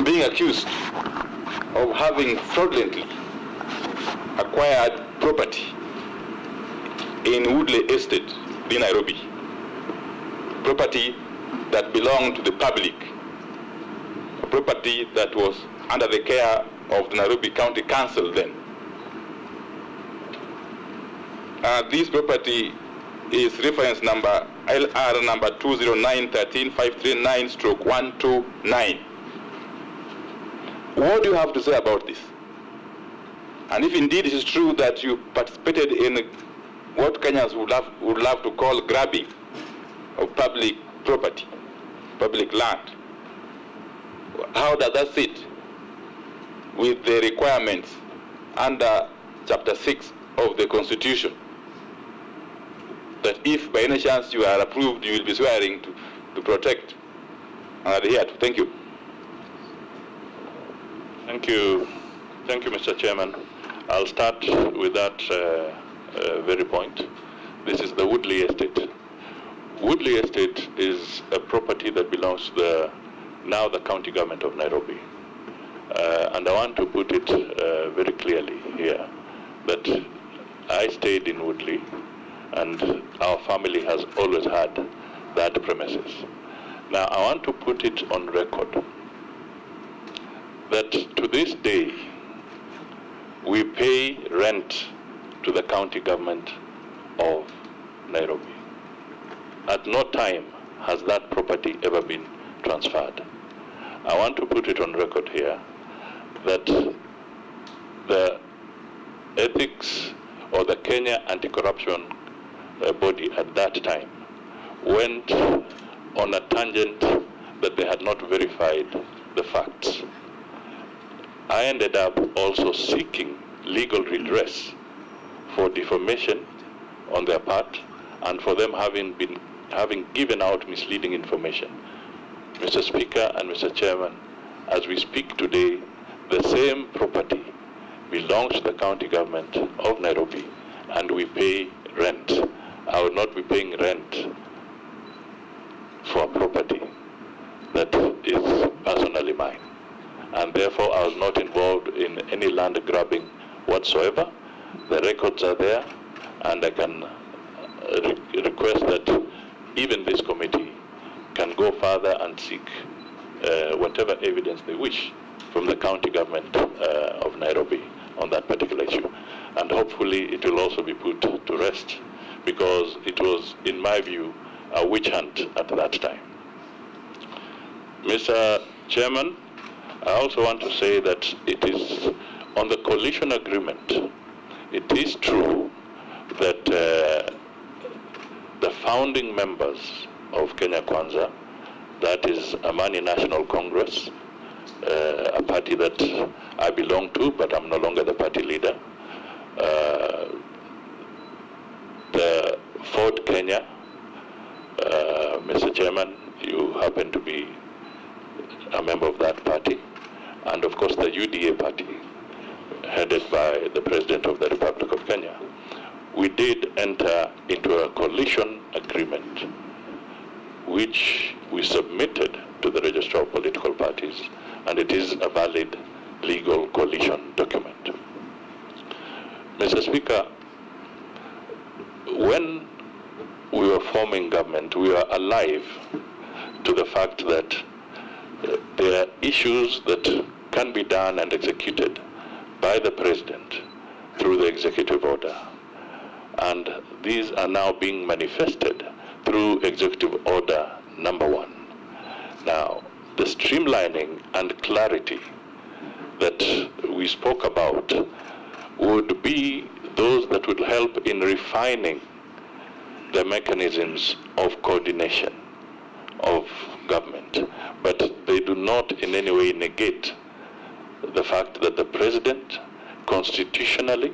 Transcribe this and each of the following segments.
being accused of having fraudulently acquired property in Woodley Estate in Nairobi, property that belonged to the public, a property that was under the care of the Nairobi County Council then. This property is reference number LR number 209-13539/129. What do you have to say about this? And if indeed it is true that you participated in what Kenyans would love to call grabbing of public property, public land, how does that sit with the requirements under Chapter 6 of the Constitution, that if by any chance you are approved, you will be swearing to protect and adhere to? Thank you. Thank you, Mr. Chairman. I'll start with that very point. This is the Woodley Estate. Woodley Estate is a property that belongs to now the county government of Nairobi. And I want to put it very clearly here that I stayed in Woodley, and our family has always had that premises. Now, I want to put it on record that to this day, we pay rent to the county government of Nairobi. At no time has that property ever been transferred. I want to put it on record here that the ethics or the Kenya anti-corruption body at that time went on a tangent that they had not verified the facts. I ended up also seeking legal redress for defamation on their part and for them having given out misleading information. Mr. Speaker and Mr. Chairman, as we speak today, the same property belongs to the county government of Nairobi, and we pay rent. I would not be paying rent for a property that is personally mine. And therefore, I was not involved in any land grabbing whatsoever. The records are there, and I can request that even this committee can go further and seek whatever evidence they wish from the county government of Nairobi on that particular issue. And hopefully it will also be put to rest, because it was, in my view, a witch hunt at that time. Mr. Chairman, I also want to say that it is on the coalition agreement. It is true that the founding members of Kenya Kwanza, that is Amani National Congress, a party that I belong to, but I'm no longer the party leader, the Ford Kenya, Mr. Chairman, you happen to be a member of that party, and of course the UDA party, headed by the President of the Republic of Kenya. We did enter into a coalition agreement which we submitted to the Registrar of Political Parties, and it is a valid legal coalition document. Mr. Speaker, when we were forming government, we were alive to the fact that there are issues that can be done and executed by the President through the executive order. And these are now being manifested through Executive Order number 1. Now, the streamlining and clarity that we spoke about would be those that would help in refining the mechanisms of coordination of government. But they do not in any way negate the fact that the President, constitutionally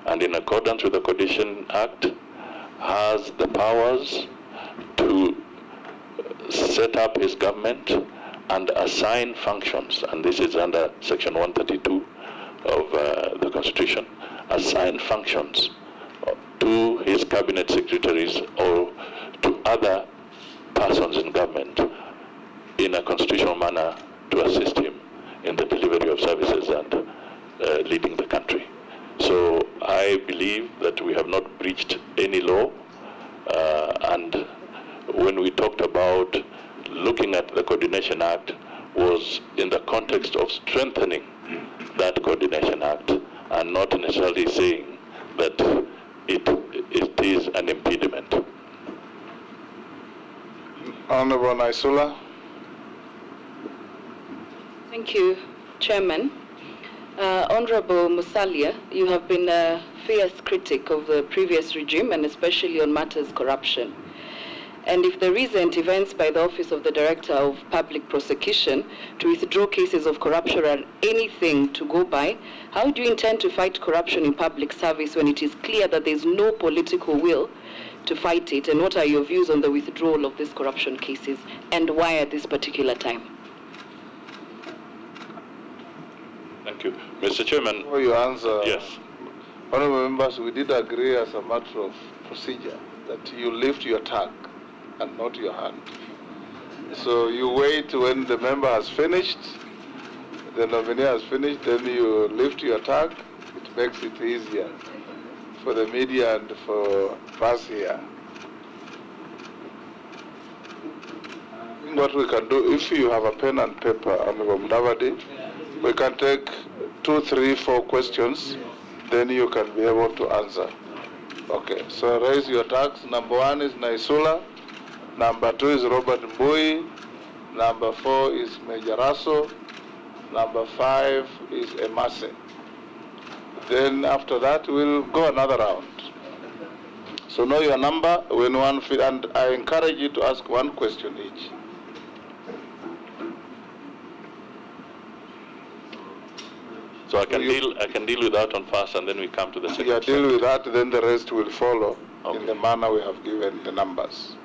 and in accordance with the Coordination Act, has the powers to set up his government and assign functions, and this is under Section 132 of the Constitution, assign functions to his cabinet secretaries or to other persons in government in a constitutional manner to assist him in the delivery of services and leading the country. So I believe that we have not breached any law, and when we talked about looking at the Coordination Act was in the context of strengthening that Coordination Act and not necessarily saying that it is an impediment. Honorable Naisula. Thank you, Chairman. Honorable Musalia, you have been a fierce critic of the previous regime and especially on matters corruption. And if the recent events by the Office of the Director of Public Prosecution to withdraw cases of corruption are anything to go by, how do you intend to fight corruption in public service when it is clear that there is no political will to fight it? And what are your views on the withdrawal of these corruption cases, and why at this particular time? Thank you. Mr. Chairman. Before you answer, yes. Honorable members, we did agree as a matter of procedure that you lift your tongue and not your hand. So you wait when the member has finished, the nominee has finished, then you lift your tongue. It makes it easier for the media and for us here. I think what we can do, if you have a pen and paper, Honorable Mudavadi, we can take 2, 3, 4 questions, then you can be able to answer. Okay, so raise your tags. Number 1 is Naisula. Number 2 is Robert Mbui. Number 4 is Major Raso. Number 5 is Emase. Then after that, we'll go another round. So know your number when one fit, and I encourage you to ask 1 question each. So I can deal with that one first, and then we come to the second. Yeah, deal with that, then the rest will follow in the manner we have given the numbers.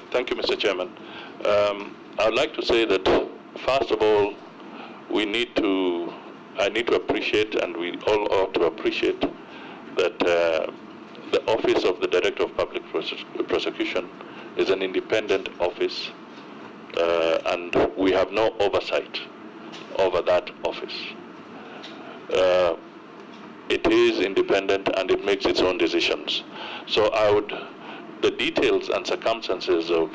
Thank you, Mr. Chairman. I would like to say that, first of all, I need to appreciate, and we all ought to appreciate, that the Office of the Director of Public Prosecution is an independent office, and we have no oversight over that office. It is independent and it makes its own decisions. So the details and circumstances of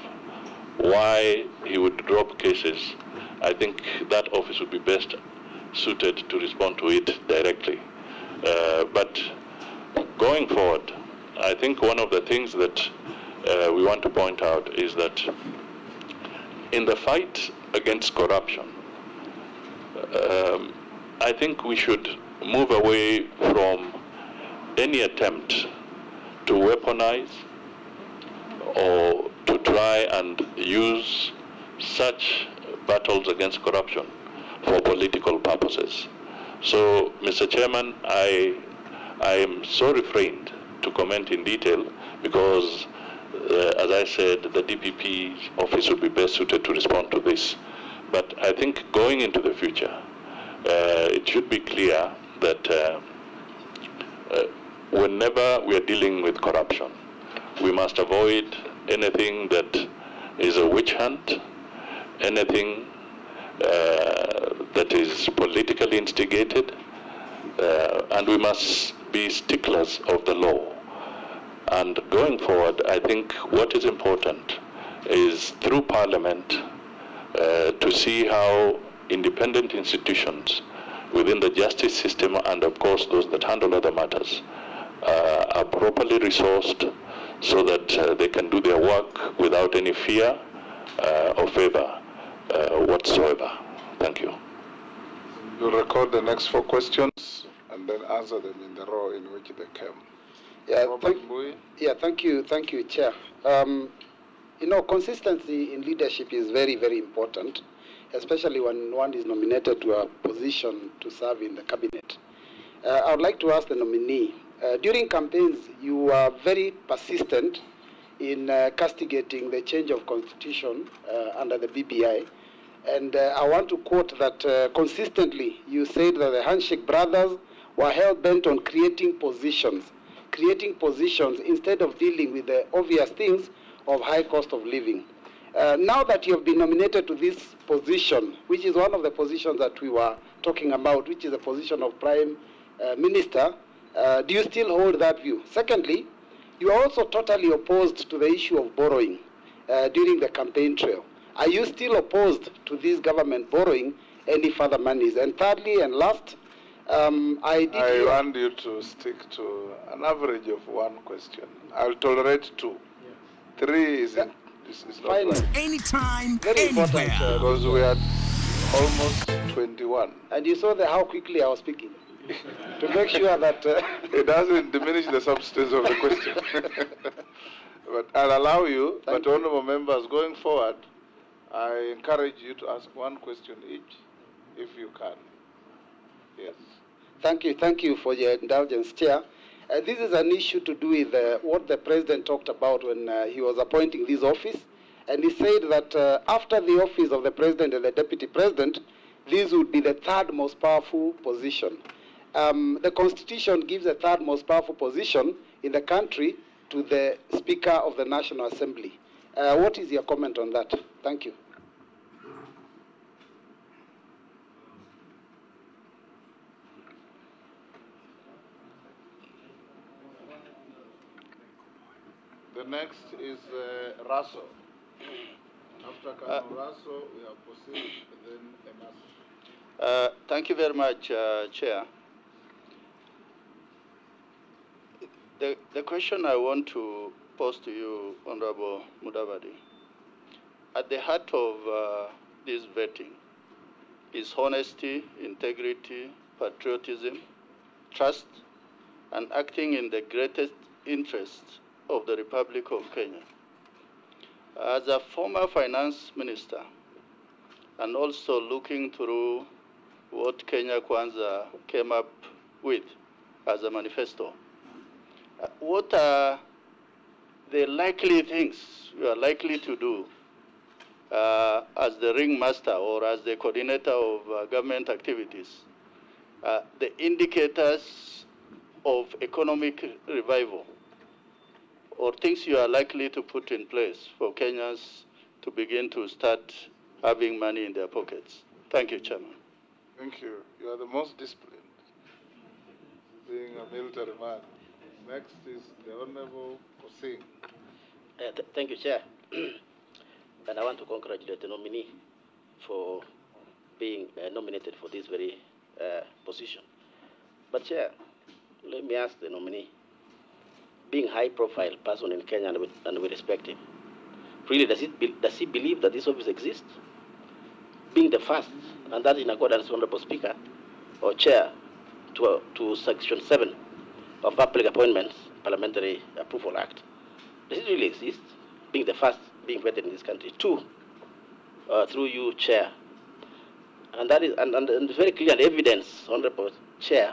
why he would drop cases, I think that office would be best suited to respond to it directly. But going forward, I think one of the things that we want to point out is that in the fight against corruption, I think we should move away from any attempt to weaponize or to try and use such battles against corruption for political purposes. So, Mr. Chairman, I am so refrained to comment in detail because, as I said, the DPP office would be best suited to respond to this. But I think going into the future, it should be clear that whenever we are dealing with corruption, we must avoid anything that is a witch hunt, anything that is politically instigated, and we must be sticklers of the law. And going forward, I think what is important is through Parliament to see how independent institutions within the justice system, and of course those that handle other matters, are properly resourced so that they can do their work without any fear or favor whatsoever. Thank you. You'll record the next 4 questions and then answer them in the row in which they came. Thank you, Chair. Consistency in leadership is very, very important, especially when one is nominated to a position to serve in the cabinet. I would like to ask the nominee, during campaigns, you were very persistent in castigating the change of constitution under the BBI. And I want to quote that consistently you said that the Handshake brothers were hell-bent on creating positions instead of dealing with the obvious things of high cost of living. Now that you have been nominated to this position, which is one of the positions that we were talking about, which is the position of Prime Minister, do you still hold that view? Secondly, you are also totally opposed to the issue of borrowing during the campaign trail. Are you still opposed to this government borrowing any further monies? And thirdly and last, I want you to stick to an average of one question. I'll tolerate 2. 3 is not right. Anytime, very important, Because we had almost 21. And you saw how quickly I was speaking. To make sure that... It doesn't diminish the substance of the question. But I'll allow you, but honorable members, going forward, I encourage you to ask one question each, if you can. Yes. Thank you for your indulgence, Chair. This is an issue to do with what the President talked about when he was appointing this office. And he said that after the office of the President and the Deputy President, this would be the 3rd most powerful position. The Constitution gives the 3rd most powerful position in the country to the Speaker of the National Assembly. What is your comment on that? Thank you. The next is Raso. After Raso, we have Posil, then Emas. Thank you very much, Chair. The question I want to pose to you, Honorable Mudavadi, at the heart of this vetting is honesty, integrity, patriotism, trust, and acting in the greatest interest of the Republic of Kenya. As a former finance minister, and also looking through what Kenya Kwanza came up with as a manifesto, what are the likely things you are likely to do as the ringmaster or as the coordinator of government activities, the indicators of economic revival, or things you are likely to put in place for Kenyans to begin to start having money in their pockets? Thank you, Chairman. Thank you. You are the most disciplined, being a military man. Next is the Honorable Kosing. Thank you, Chair. And I want to congratulate the nominee for being nominated for this very position. But, Chair, let me ask the nominee, being a high-profile person in Kenya and we respect him, really, does he believe that this office exists? Being the first, and that in accordance, Honorable Speaker or Chair, to Section 7 of Public Appointments Parliamentary Approval Act, does it really exist? Being the first being vetted in this country. 2, through you, Chair, and that is and it's very clear evidence, Honorable Chair,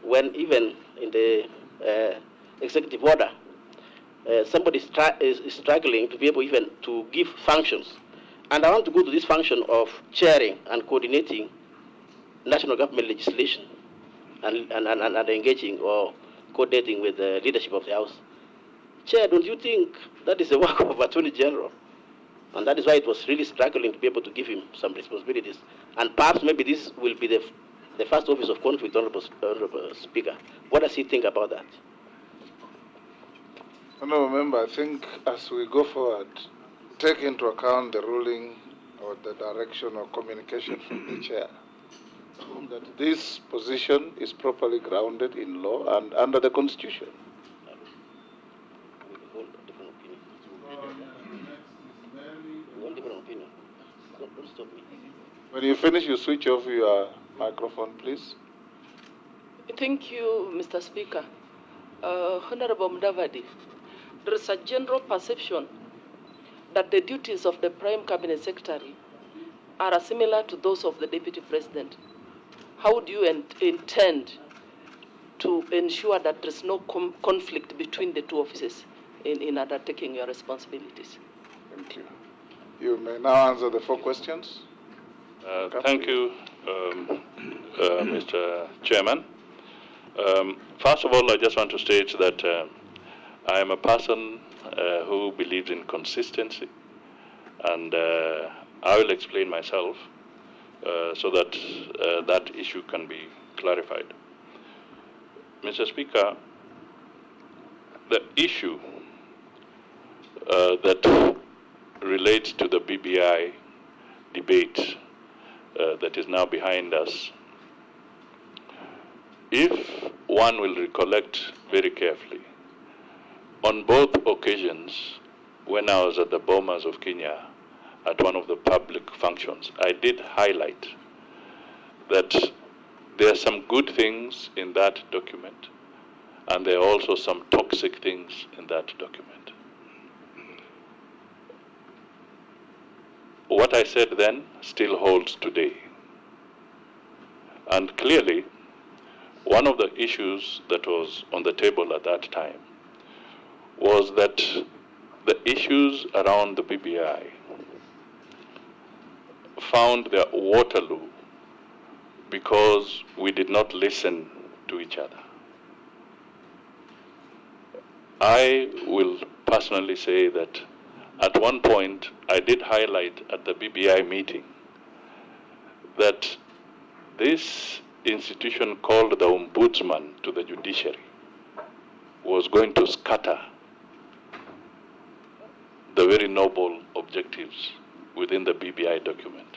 when even in the executive order, somebody is struggling to be able even to give functions. And I want to go to this function of chairing and coordinating national government legislation and engaging or coordinating with the leadership of the House. Chair, don't you think that is the work of Attorney General? And that is why it was really struggling to be able to give him some responsibilities. And perhaps maybe this will be the first office of conflict, Honorable Speaker. What does he think about that? Honorable Member, I think as we go forward, take into account the ruling or the direction or communication from the Chair, that this position is properly grounded in law and under the Constitution. Don't stop me. When you finish, you switch off your microphone, please. Thank you, Mr. Speaker. Honorable Mudavadi, there is a general perception that the duties of the Prime Cabinet Secretary are similar to those of the Deputy President. How do you intend to ensure that there is no conflict between the two offices in undertaking your responsibilities? Thank you. You may now answer the 4 questions. Thank you, Mr. Chairman. First of all, I just want to state that I am a person who believes in consistency And I will explain myself so that that issue can be clarified. Mr. Speaker, the issue that relates to the BBI debate that is now behind us, if one will recollect very carefully, on both occasions, when I was at the Bomas of Kenya at one of the public functions, I did highlight that there are some good things in that document, and there are also some toxic things in that document. What I said then still holds today. And clearly, one of the issues that was on the table at that time was that the issues around the BBI found their Waterloo because we did not listen to each other. I will personally say that at one point I did highlight at the BBI meeting that this institution called the Ombudsman to the judiciary was going to scatter the very noble objectives within the BBI document,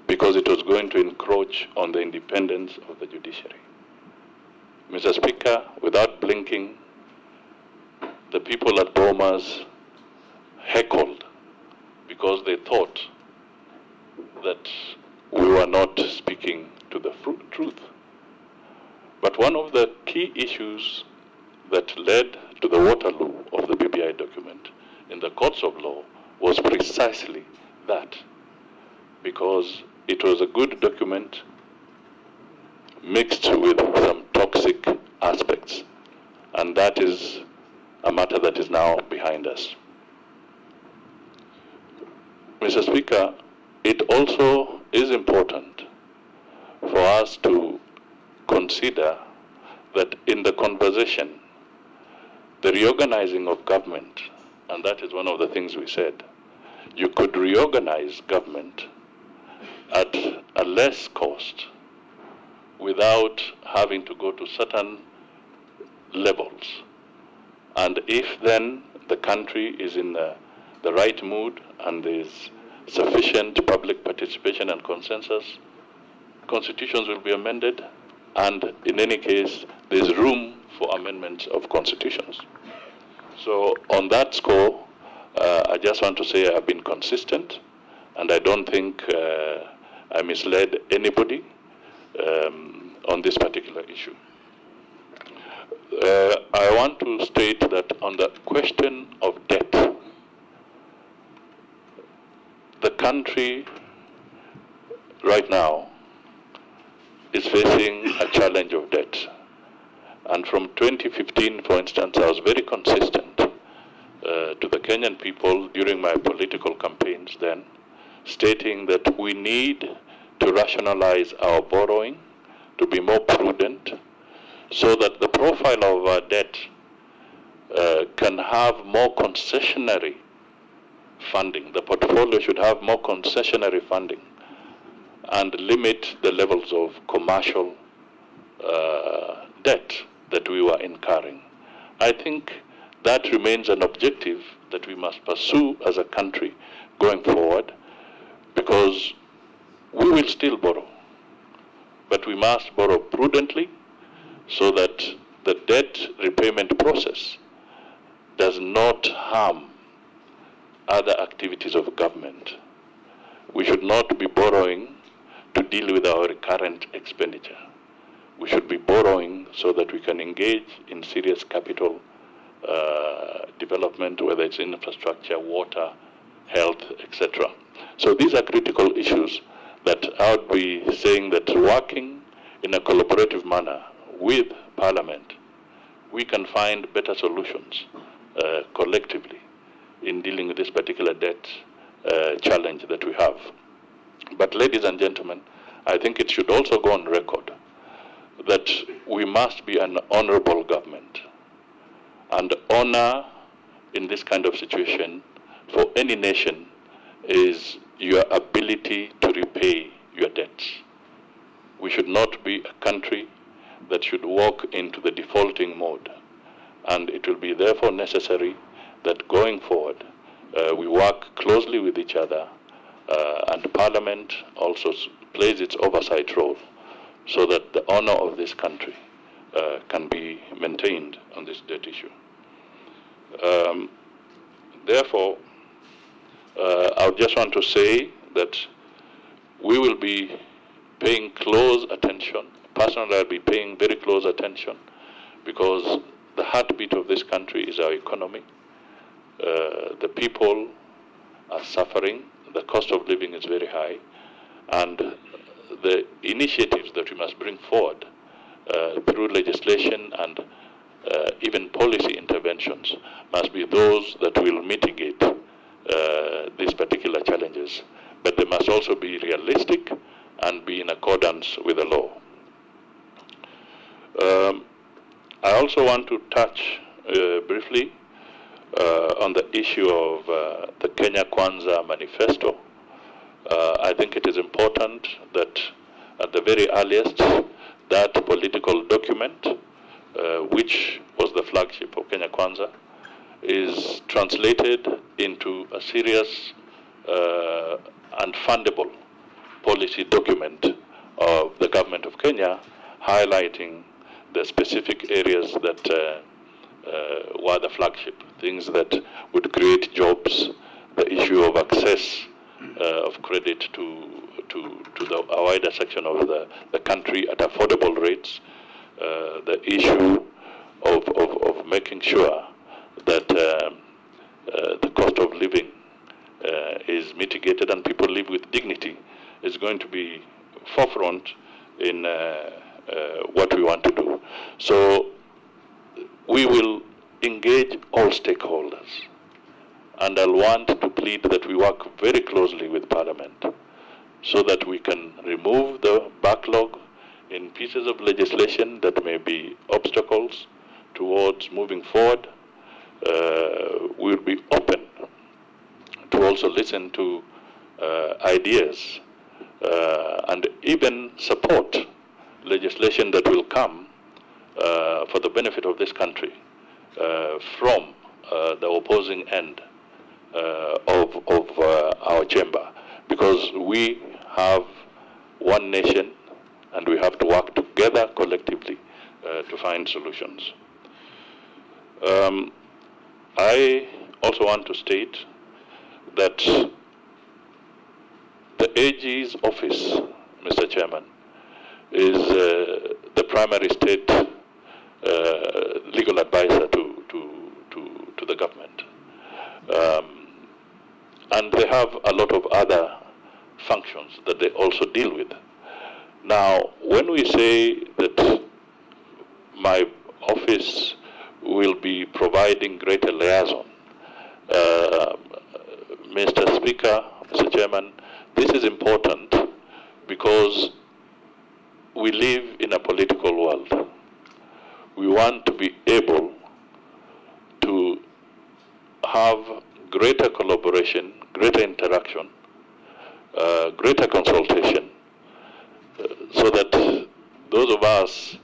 because it was going to encroach on the independence of the judiciary. Mr. Speaker, without blinking, the people at Bomas heckled because they thought that we were not speaking to the truth. But one of the key issues that led to the Waterloo of the BBI document in the courts of law was precisely that, because it was a good document mixed with some toxic aspects, and that is a matter that is now behind us. Mr. Speaker, it also is important for us to consider that in the conversation, the reorganizing of government, and that is one of the things we said, you could reorganize government at a less cost without having to go to certain levels. And if then the country is in the right mood and there's sufficient public participation and consensus, constitutions will be amended, and in any case, there's room for amendments of constitutions. So on that score, I just want to say I've been consistent, and I don't think I misled anybody on this particular issue. I want to state that on the question of debt, the country right now is facing a challenge of debt. And from 2015, for instance, I was very consistent to the Kenyan people during my political campaigns then, stating that we need to rationalize our borrowing, to be more prudent, so that the profile of our debt can have more concessionary funding. The portfolio should have more concessionary funding and limit the levels of commercial debt that we were incurring. I think that remains an objective that we must pursue as a country going forward, because we will still borrow, but we must borrow prudently so that the debt repayment process does not harm other activities of government. We should not be borrowing to deal with our recurrent expenditure. We should be borrowing so that we can engage in serious capital development, whether it's infrastructure, water, health, etc. So these are critical issues that I would be saying that working in a collaborative manner with Parliament, we can find better solutions collectively in dealing with this particular debt challenge that we have. But ladies and gentlemen, I think it should also go on record that we must be an honorable government. And honor in this kind of situation for any nation is your ability to repay your debts. We should not be a country that should walk into the defaulting mode. And it will be therefore necessary that going forward, we work closely with each other, and Parliament also plays its oversight role so that the honor of this country can be maintained on this debt issue. Therefore, I just want to say that we will be paying close attention. Personally, I'll be paying very close attention, because the heartbeat of this country is our economy. The people are suffering. The cost of living is very high. And the initiatives that we must bring forward through legislation and even policy interventions must be those that will mitigate these particular challenges. But they must also be realistic and be in accordance with the law. I also want to touch briefly on the issue of the Kenya Kwanza manifesto. I think it is important that at the very earliest, that political document, which was the flagship of Kenya Kwanza, is translated into a serious and fundable policy document of the government of Kenya, highlighting the specific areas that were the flagship, things that would create jobs, the issue of access of credit to a wider section of the country at affordable rates, the issue of making sure that the cost of living is mitigated and people live with dignity is going to be forefront in what we want to do. So we will engage all stakeholders, and I'll want to plead that we work very closely with Parliament so that we can remove the backlog in pieces of legislation that may be obstacles towards moving forward. We'll be open to also listen to ideas and even support legislation that will come for the benefit of this country from the opposing end of our chamber, because we have one nation and we have to work together collectively to find solutions. I also want to state that the AG's office, Mr. Chairman, is the primary state legal advisor to the government. And they have a lot of other functions that they also deal with. Now, when we say that my office will be providing greater liaison, Mr. Speaker, Mr. Chairman, this is important because we live in a political world. We want to be able to have greater collaboration, greater interaction, greater consultation, so that those of us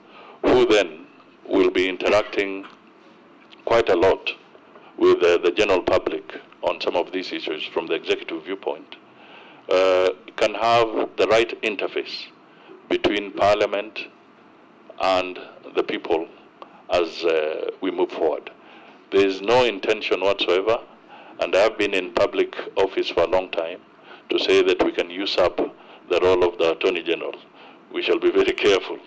who then will be interacting quite a lot with the general public on some of these issues from the executive viewpoint, can have the right interface between Parliament and the people as we move forward. There is no intention whatsoever, and I have been in public office for a long time, to say that we can use up the role of the Attorney General. We shall be very careful,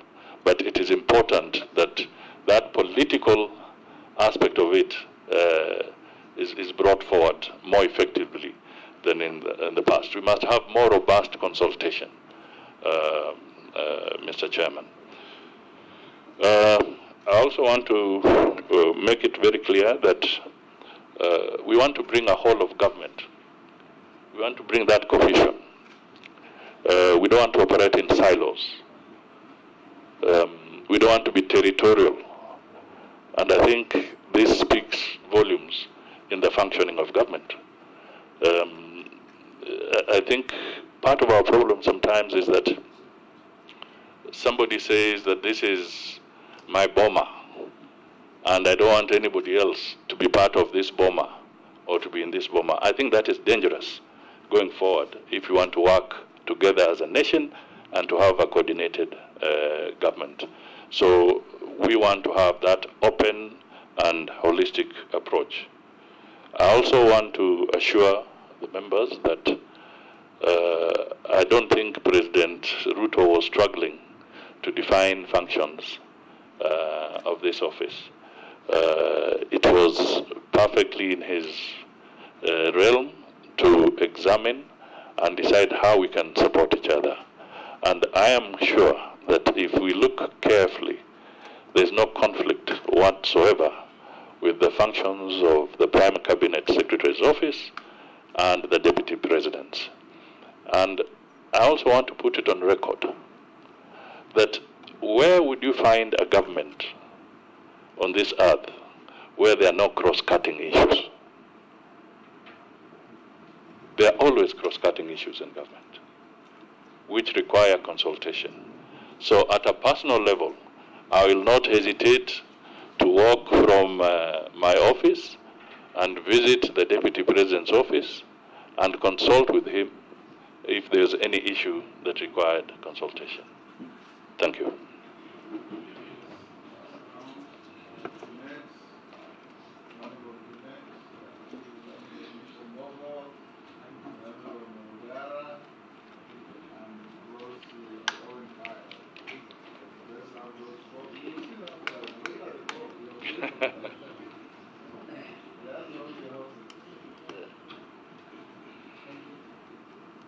but it is important that that political aspect of it is brought forward more effectively than in the past. We must have more robust consultation, Mr. Chairman. I also want to make it very clear that we want to bring a whole of government. We want to bring that cohesion. We don't want to operate in silos. We don't want to be territorial. And I think this speaks volumes in the functioning of government. I think part of our problem sometimes is that somebody says that this is my boma, and I don't want anybody else to be part of this boma or to be in this boma. I think that is dangerous going forward if you want to work together as a nation and to have a coordinated government. So we want to have that open and holistic approach. I also want to assure the members that I don't think President Ruto was struggling to define functions of this office. It was perfectly in his realm to examine and decide how we can support each other. And I am sure that if we look carefully, there's no conflict whatsoever with the functions of the Prime Cabinet Secretary's office and the Deputy President. And I also want to put it on record that where would you find a government on this earth where there are no cross-cutting issues? There are always cross-cutting issues in government, which require consultation. So at a personal level, I will not hesitate to walk from my office and visit the Deputy President's office and consult with him if there's any issue that required consultation. Thank you.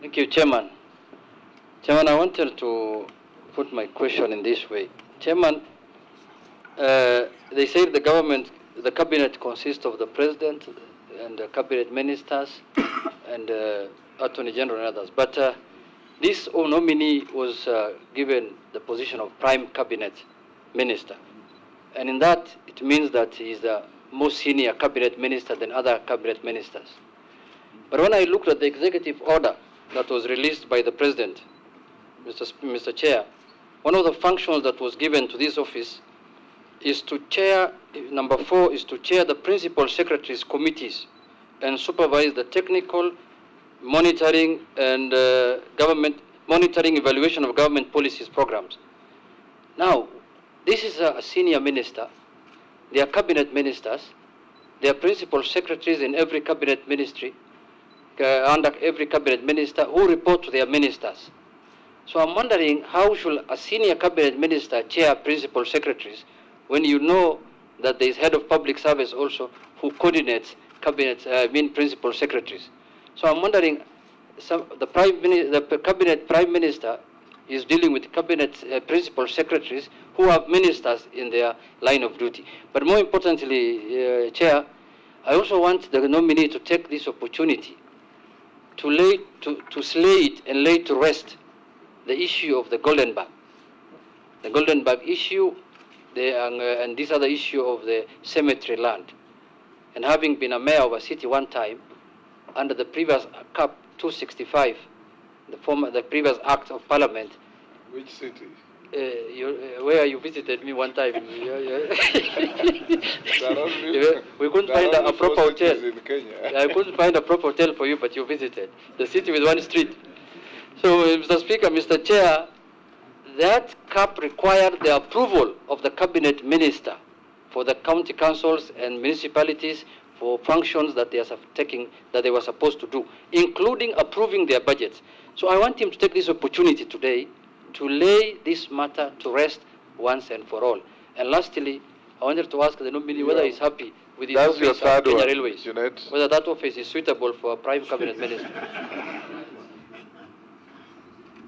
Thank you, Chairman. Chairman, I wanted to put my question in this way. Chairman, they say the cabinet consists of the president and the cabinet ministers and attorney general and others. But this nominee was given the position of prime cabinet minister. And in that, it means that he is the most senior cabinet minister than other cabinet ministers. But when I looked at the executive order that was released by the president, Mr. Chair, one of the functions that was given to this office is to chair, number 4, is to chair the principal secretaries' committees and supervise the technical monitoring and monitoring evaluation of government policies programs. Now, this is a senior minister. They are cabinet ministers. They are principal secretaries in every cabinet ministry, under every cabinet minister, who report to their ministers. So I'm wondering, how should a senior cabinet minister chair principal secretaries when you know that there is head of public service also who coordinates principal secretaries? So I'm wondering, the cabinet prime minister is dealing with cabinet principal secretaries who have ministers in their line of duty. But more importantly, Chair, I also want the nominee to take this opportunity to slate and lay to rest the issue of the Golden Bag. The Golden Bag issue, and this other issue of the cemetery land. And having been a mayor of a city one time, under the previous CAP 265, the previous Act of Parliament. Which city? Where you visited me one time. We couldn't find a proper hotel. In Kenya. I couldn't find a proper hotel for you, but you visited the city with one street. So, Mr. Speaker, Mr. Chair, that CAP required the approval of the cabinet minister for the county councils and municipalities for functions that they were supposed to do, including approving their budgets. So I want him to take this opportunity today to lay this matter to rest once and for all. And lastly, I wanted to ask the nominee whether he's happy with his office at Kenya Railways, whether that office is suitable for a prime cabinet minister.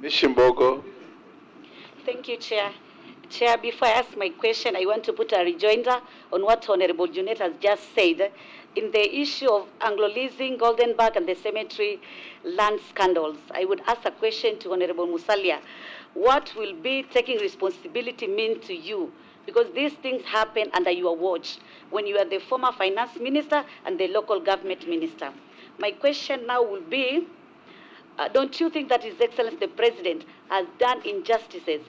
Ms. Shimbogo. Thank you, Chair. Chair, before I ask my question, I want to put a rejoinder on what Honorable Junet has just said in the issue of Anglo-leasing, Golden Bag, and the cemetery land scandals. I would ask a question to Honorable Musalia. What will be taking responsibility mean to you? Because these things happen under your watch when you are the former finance minister and the local government minister. My question now will be, don't you think that His Excellency the President has done injustices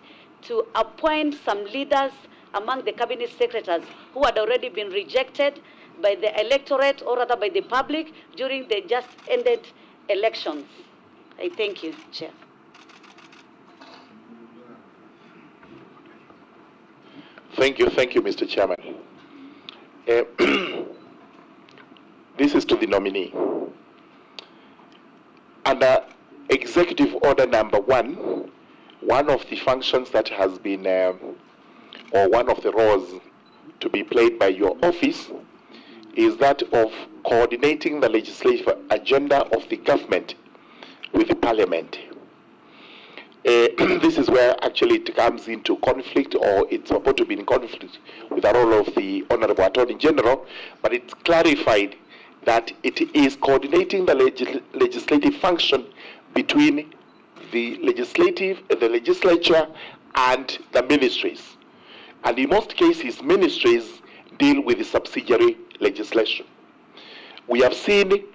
to appoint some leaders among the cabinet secretaries who had already been rejected by the electorate, or rather by the public, during the just ended elections? I thank you, Chair. Thank you, Mr. Chairman. This is to the nominee. Under Executive Order number 1, one of the functions that has been, or one of the roles to be played by your office is that of coordinating the legislative agenda of the government with the Parliament. This is where actually it comes into conflict, or it's supposed to be in conflict with the role of the Honorable Attorney General, but it's clarified that it is coordinating the legislative function between the legislature and the ministries. And in most cases, ministries deal with the subsidiary legislation. We have seen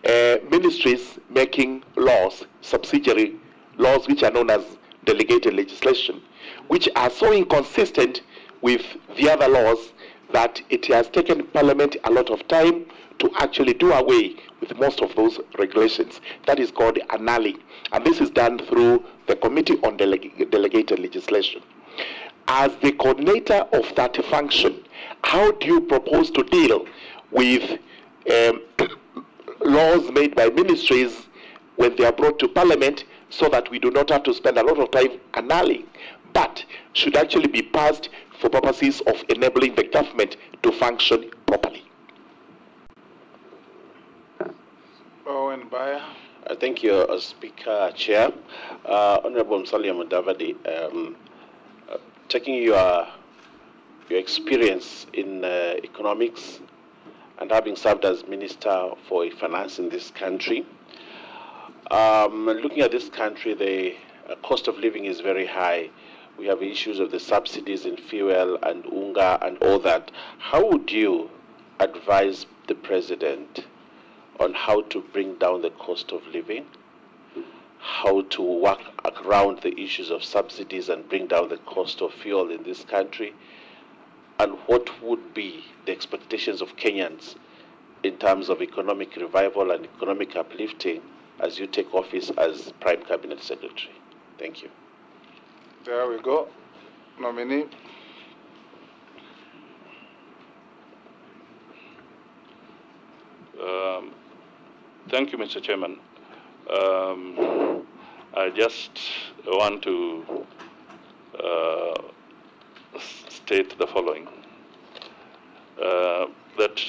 ministries making laws, subsidiary laws, which are known as delegated legislation, which are so inconsistent with the other laws that it has taken Parliament a lot of time to actually do away with most of those regulations. That is called annulling, and this is done through the Committee on Delegated Legislation. As the coordinator of that function, how do you propose to deal with laws made by ministries when they are brought to Parliament, so that we do not have to spend a lot of time annulling, but should actually be passed for purposes of enabling the government to function properly? Owen Baya. Thank you, Speaker, Chair. Honorable Musalia Mudavadi, taking your experience in economics and having served as Minister for Finance in this country, looking at this country, the cost of living is very high. We have issues of the subsidies in fuel and unga and all that. How would you advise the President on how to bring down the cost of living, how to work around the issues of subsidies and bring down the cost of fuel in this country, and what would be the expectations of Kenyans in terms of economic revival and economic uplifting as you take office as Prime Cabinet Secretary? Thank you. There we go. Nominee. Thank you, Mr. Chairman. I just want to state the following. That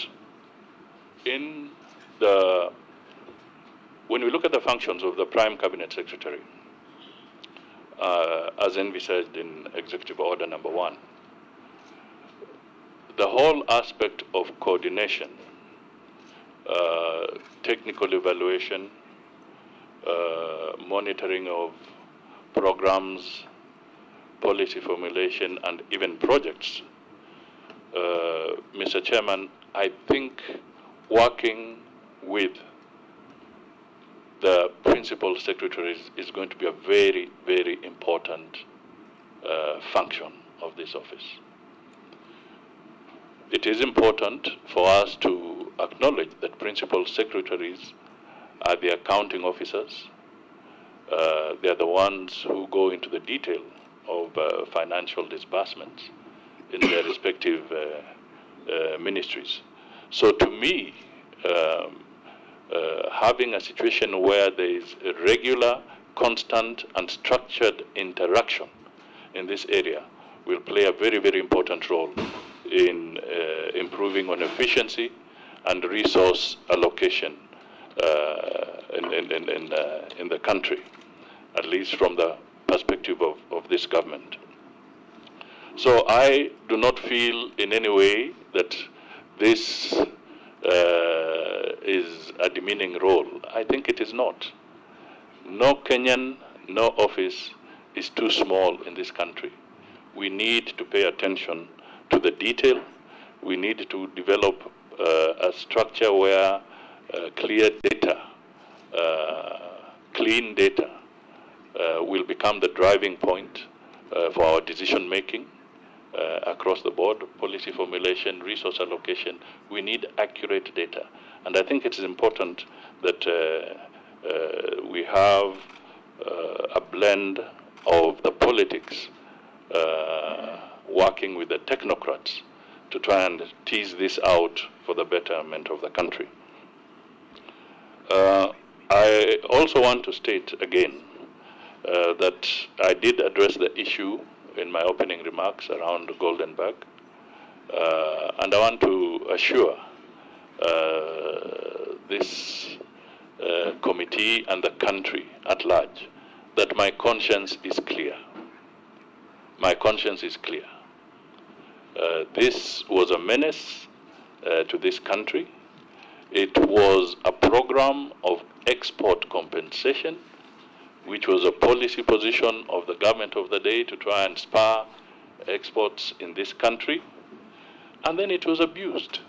when we look at the functions of the Prime Cabinet Secretary, as envisaged in Executive Order number 1, the whole aspect of coordination, technical evaluation, monitoring of programs, policy formulation, and even projects. Mr. Chairman, I think working with the principal secretaries is going to be a very, very important function of this office. It is important for us to acknowledge that principal secretaries are the accounting officers. They are the ones who go into the detail of financial disbursements in their respective ministries. So to me, having a situation where there is a regular, constant, and structured interaction in this area will play a very, very important role in improving on efficiency and resource allocation in the country, at least from the perspective of this government. So I do not feel in any way that this is a demeaning role. I think it is not. No Kenyan, no office is too small in this country. We need to pay attention to the detail. We need to develop a structure where clear data, clean data, will become the driving point for our decision making across the board, policy formulation, resource allocation. We need accurate data. And I think it is important that we have a blend of the politics working with the technocrats to try and tease this out for the betterment of the country. I also want to state again that I did address the issue in my opening remarks around the Golden Bag, and I want to assure this committee and the country at large that my conscience is clear. My conscience is clear. This was a menace to this country. It was a program of export compensation, which was a policy position of the government of the day to try and spur exports in this country. And then it was abused.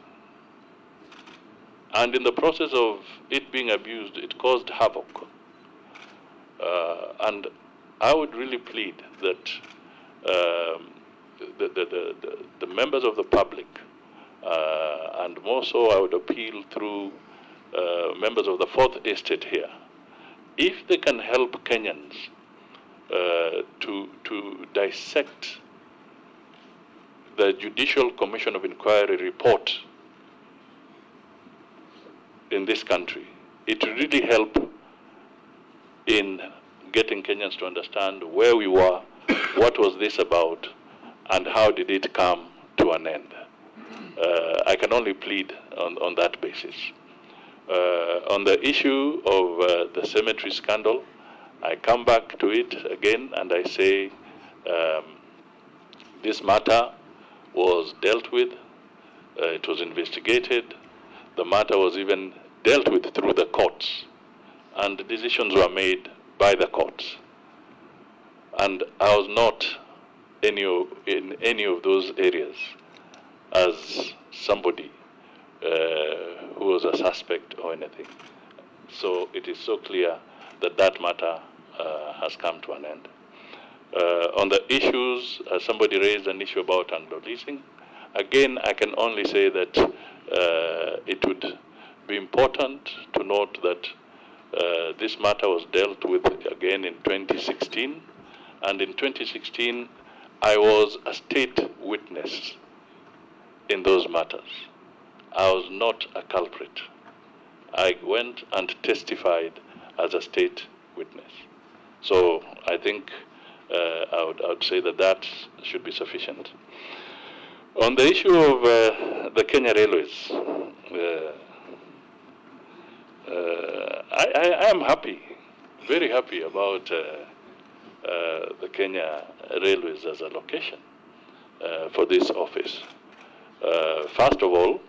And in the process of it being abused, it caused havoc. And I would really plead that the members of the public, and more so I would appeal through members of the Fourth Estate here, if they can help Kenyans to dissect the Judicial Commission of Inquiry report in this country, it will really help in getting Kenyans to understand where we were, what was this about, and how did it come to an end. I can only plead on that basis. On the issue of the cemetery scandal, I come back to it again and I say this matter was dealt with, it was investigated, the matter was even dealt with through the courts, and the decisions were made by the courts. And I was not in any of those areas as somebody who was a suspect or anything. So it is so clear that that matter has come to an end. On the issues, somebody raised an issue about Anglo-leasing. Again, I can only say that it would be important to note that this matter was dealt with again in 2016. And in 2016, I was a state witness in those matters. I was not a culprit. I went and testified as a state witness. So I think I would say that that should be sufficient. On the issue of the Kenya Railways, I am happy, very happy about the Kenya Railways as a location for this office. First of all,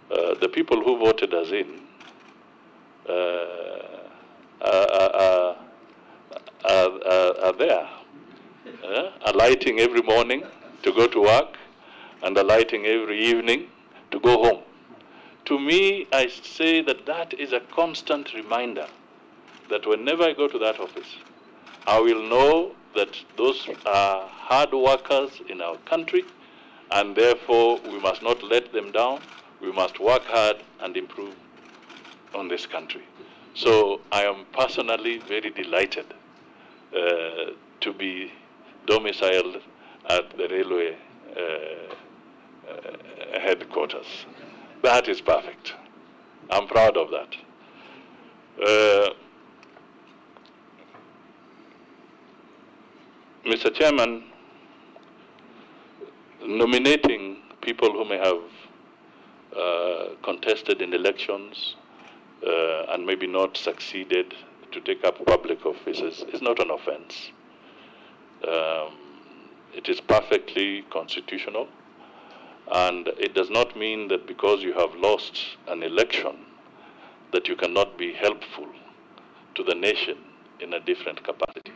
the people who voted us in are there, alighting every morning to go to work and alighting every evening to go home. To me, I say that that is a constant reminder that whenever I go to that office, I will know that those are hard workers in our country, and therefore we must not let them down. We must work hard and improve on this country. So I am personally very delighted to be domiciled at the railway headquarters. That is perfect. I'm proud of that. Mr. Chairman, nominating people who may have contested in elections and maybe not succeeded to take up public offices is not an offense. It is perfectly constitutional, and it does not mean that because you have lost an election that you cannot be helpful to the nation in a different capacity.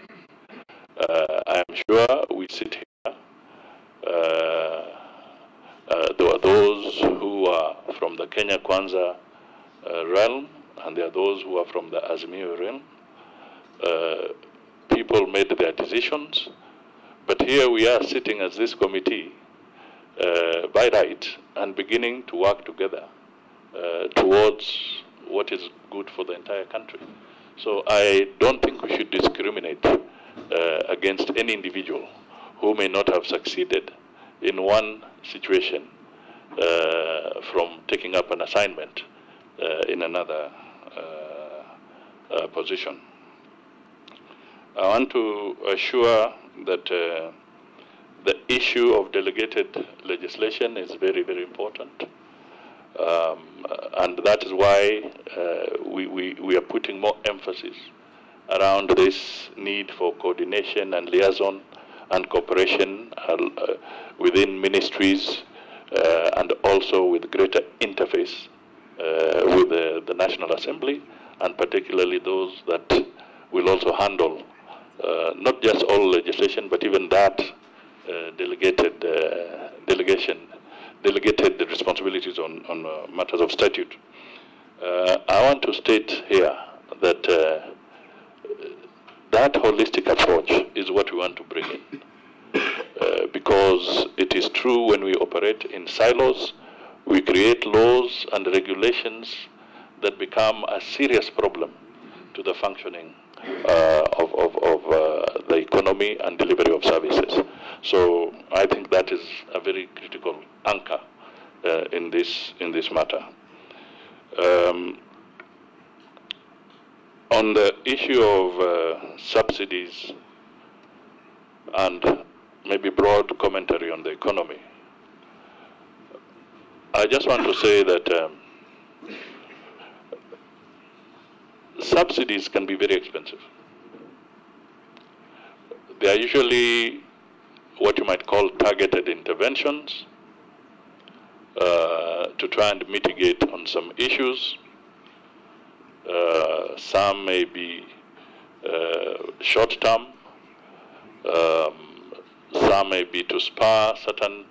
I am sure we sit here, there were those who are from the Kenya Kwanza realm, and there are those who are from the Azimio realm. People made their decisions, but here we are sitting as this committee by right and beginning to work together towards what is good for the entire country. So I don't think we should discriminate against any individual who may not have succeeded in one situation from taking up an assignment in another position. I want to assure that the issue of delegated legislation is very, very important. And that is why we are putting more emphasis around this need for coordination and liaison and cooperation within ministries and also with greater interface with the National Assembly, and particularly those that will also handle not just all legislation, but even that delegated responsibilities on matters of statute. I want to state here that that holistic approach is what we want to bring in. Because it is true, when we operate in silos, we create laws and regulations that become a serious problem to the functioning of the economy and delivery of services. So I think that is a very critical anchor in this matter. On the issue of subsidies and maybe broad commentary on the economy, I just want to say that subsidies can be very expensive. They are usually what you might call targeted interventions to try and mitigate on some issues. Some may be short-term, some may be to spur certain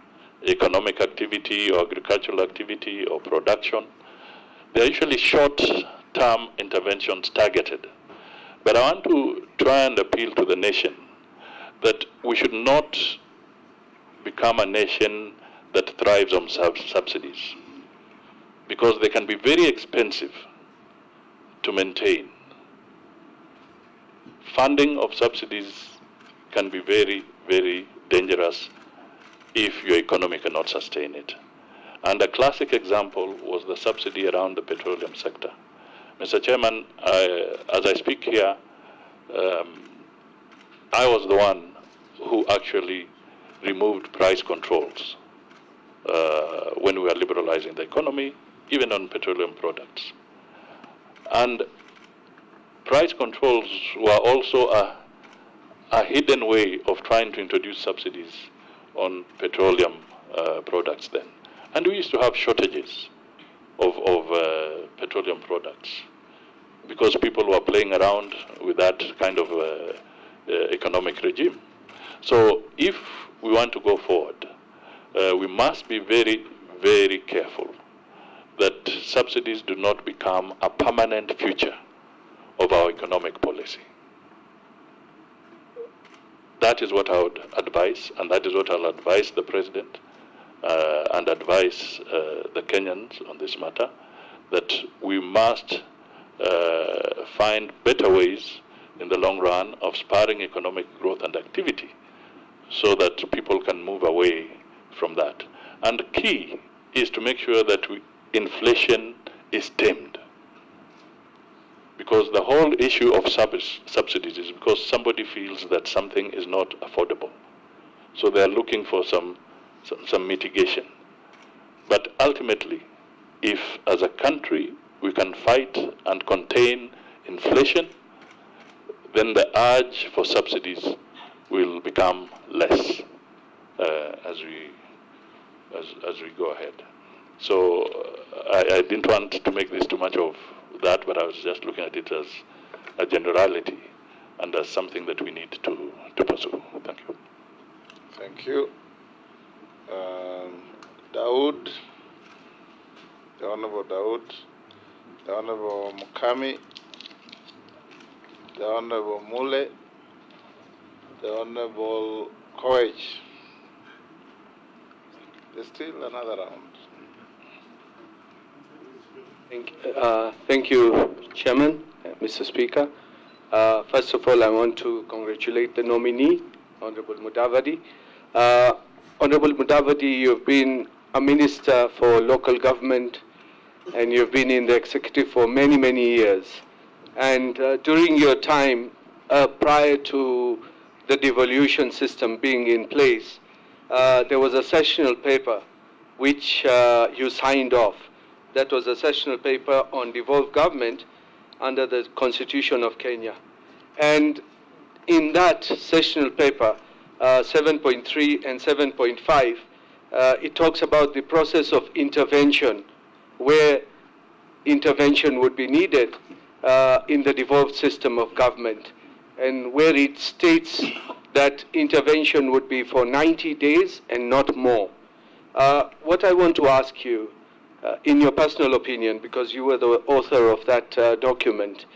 economic activity or agricultural activity or production. They are usually short-term interventions targeted. But I want to try and appeal to the nation that we should not become a nation that thrives on subsidies, because they can be very expensive to maintain. Funding of subsidies can be very, very dangerous if your economy cannot sustain it. And a classic example was the subsidy around the petroleum sector. Mr. Chairman, as I speak here, I was the one who actually removed price controls when we were liberalizing the economy, even on petroleum products. And price controls were also a hidden way of trying to introduce subsidies on petroleum products then. And we used to have shortages of petroleum products because people were playing around with that kind of economic regime. So if we want to go forward, we must be very, very careful that subsidies do not become a permanent feature of our economic policy. That is what I would advise, and that is what I'll advise the President and advise the Kenyans on this matter, that we must find better ways in the long run of spurring economic growth and activity so that people can move away from that. And the key is to make sure that inflation is tamed. Because the whole issue of subsidies is because somebody feels that something is not affordable. So they are looking for some mitigation. But ultimately, if as a country we can fight and contain inflation, then the urge for subsidies will become less as we go ahead. So I didn't want to make this too much of that, but I was just looking at it as a generality and as something that we need to pursue. Thank you. Thank you. Dawood, the Honorable Dawood the Honorable Mukami, the Honorable Mule, the Honorable Koech. There's still another round. Thank you, Chairman, Mr. Speaker. First of all, I want to congratulate the nominee, Honorable Mudavadi. Honorable Mudavadi, you've been a minister for local government and you've been in the executive for many, many years. And during your time, prior to the devolution system being in place, there was a sessional paper which you signed off. That was a sessional paper on devolved government under the Constitution of Kenya. And in that sessional paper, 7.3 and 7.5, it talks about the process of intervention, where intervention would be needed in the devolved system of government, and where it states that intervention would be for 90 days and not more. What I want to ask you, in your personal opinion, because you were the author of that document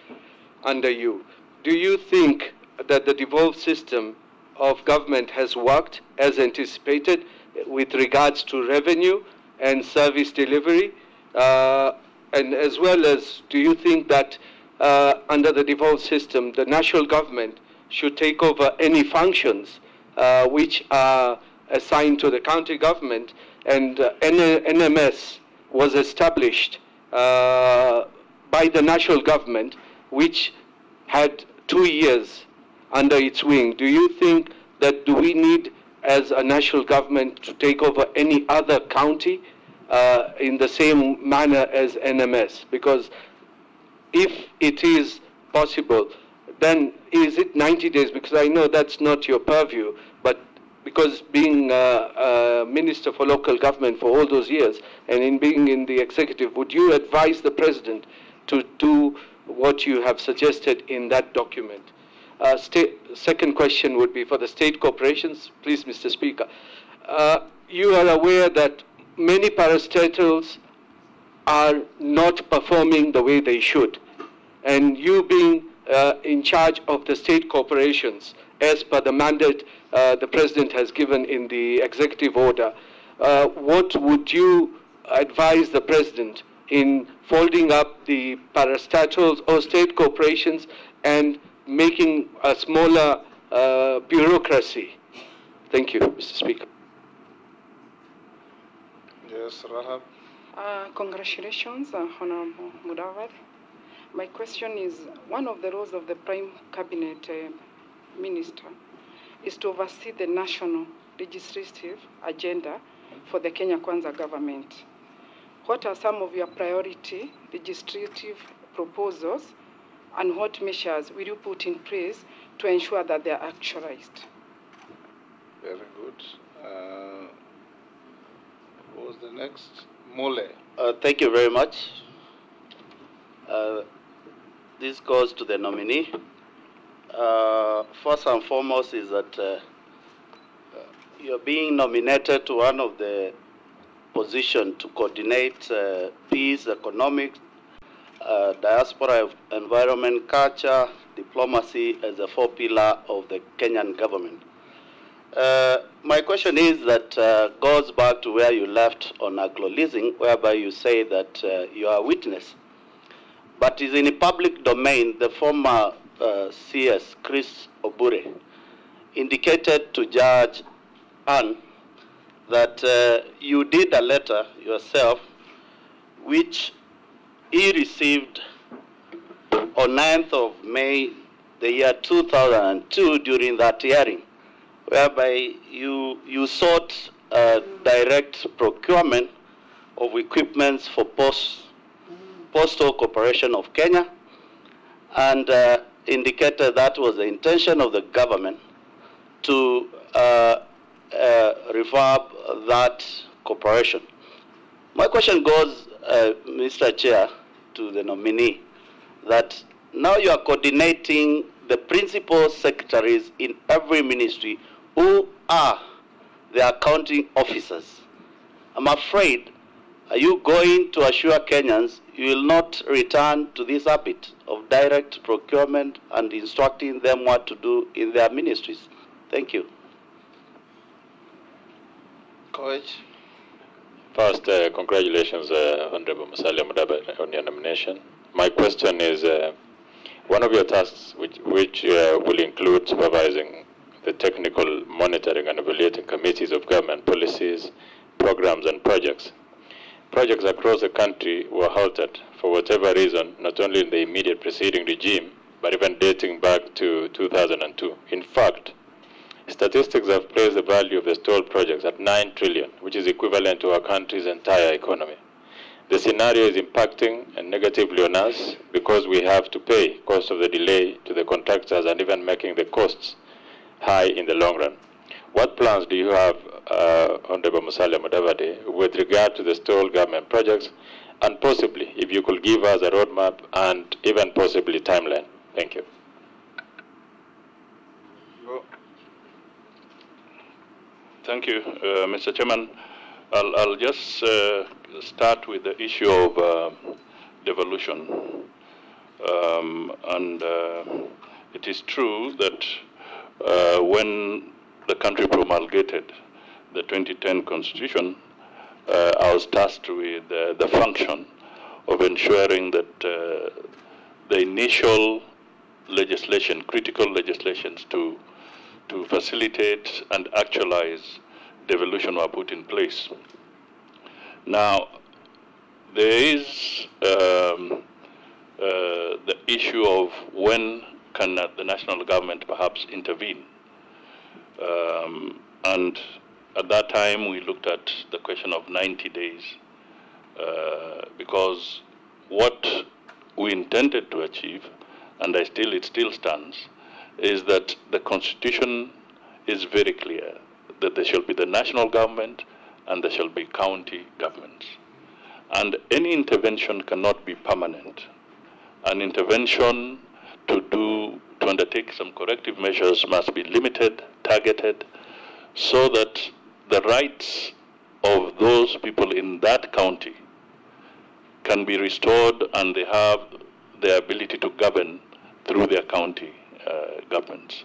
under you, do you think that the devolved system of government has worked as anticipated with regards to revenue and service delivery? And as well as, do you think that under the devolved system, the national government should take over any functions which are assigned to the county government, and NMS was established by the national government, which had 2 years under its wing? Do you think that do we need, as a national government, to take over any other county in the same manner as NMS? Because if it is possible, then is it 90 days? Because I know that's not your purview, but because being a minister for local government for all those years, and in being in the executive, would you advise the president to do what you have suggested in that document? Second question would be for the state corporations. Please, Mr. Speaker. You are aware that many parastatals are not performing the way they should. And you being in charge of the state corporations, as per the mandate the President has given in the executive order, what would you advise the President in folding up the parastatals or state corporations and making a smaller bureaucracy? Thank you, Mr. Speaker. Yes, Rahab. Congratulations, Honorable Mudavadi. My question is, one of the roles of the Prime Cabinet Minister is to oversee the national legislative agenda for the Kenya Kwanza government. What are some of your priority legislative proposals, and what measures will you put in place to ensure that they are actualized? Very good. What was the next? Mule. Thank you very much. This goes to the nominee. First and foremost is that you're being nominated to one of the positions to coordinate peace, economics, diaspora, environment, culture, diplomacy as a 4 pillar of the Kenyan government. My question is that goes back to where you left on agro-leasing, whereby you say that you are a witness. But is in a public domain, the former CS, Chris Obure, indicated to Judge Ann that you did a letter yourself, which he received on 9th of May, the year 2002, during that hearing, whereby you sought direct procurement of equipments for Postal Corporation of Kenya, and indicated that was the intention of the government to revamp that corporation. My question goes, Mr. Chair, to the nominee, that now you are coordinating the principal secretaries in every ministry who are the accounting officers. I'm afraid, are you going to assure Kenyans you will not return to this habit of direct procurement and instructing them what to do in their ministries. Thank you. Coach. First, congratulations, Honorable Musalia Mudavadi, on your nomination. My question is, one of your tasks, which will include supervising the technical monitoring and evaluating committees of government policies, programs, and projects. Projects across the country were halted for whatever reason, not only in the immediate preceding regime, but even dating back to 2002. In fact, statistics have placed the value of the stalled projects at 9 trillion, which is equivalent to our country's entire economy. The scenario is impacting and negatively on us because we have to pay cost of the delay to the contractors and even making the costs high in the long run. What plans do you have, Honorable Musalia Mudavadi, with regard to the stalled government projects, and possibly, if you could give us a roadmap and even possibly timeline? Thank you. Thank you, Mr. Chairman. I'll just start with the issue of devolution. It is true that when the country promulgated the 2010 Constitution, I was tasked with the function of ensuring that the initial legislation, critical legislations to facilitate and actualize devolution were put in place. Now, there is the issue of when can the national government perhaps intervene. And at that time, we looked at the question of 90 days because what we intended to achieve, and it still stands, is that the Constitution is very clear that there shall be the national government and there shall be county governments. And any intervention cannot be permanent. An intervention to undertake some corrective measures must be limited, targeted, so that the rights of those people in that county can be restored and they have the ability to govern through their county governments.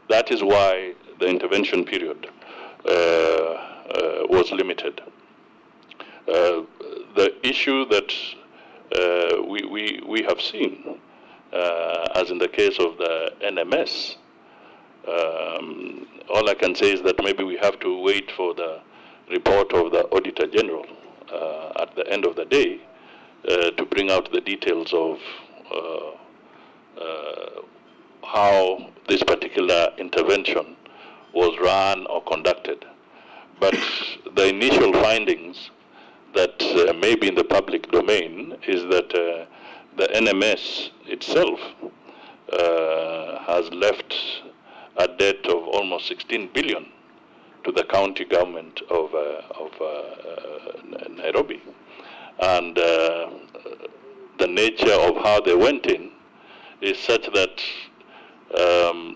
That is why the intervention period was limited. The issue that we have seen, as in the case of the NMS, all I can say is that maybe we have to wait for the report of the Auditor General at the end of the day to bring out the details of how this particular intervention was run or conducted. But the initial findings that may be in the public domain is that the NMS itself has left a debt of almost 16 billion to the county government of Nairobi. And the nature of how they went in is such that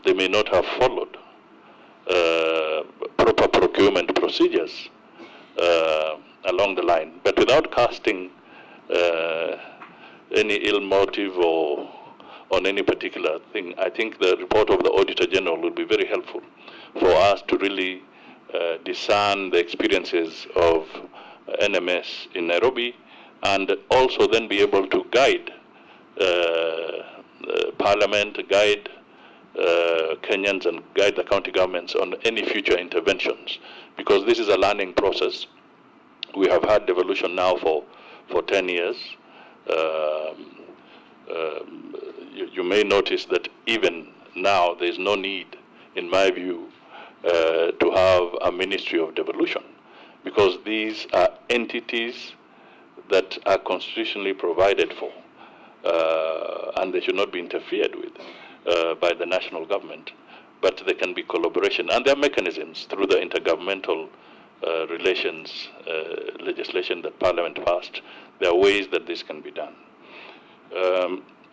they may not have followed proper procurement procedures along the line. But without casting any ill motive or on any particular thing, I think the report of the Auditor General will be very helpful for us to really discern the experiences of NMS in Nairobi, and also then be able to guide Parliament, guide Kenyans, and guide the county governments on any future interventions, because this is a learning process. We have had devolution now for 10 years. You may notice that even now there is no need, in my view, to have a Ministry of Devolution, because these are entities that are constitutionally provided for, and they should not be interfered with by the national government, but there can be collaboration. And there are mechanisms through the intergovernmental relations legislation that Parliament passed. There are ways that this can be done.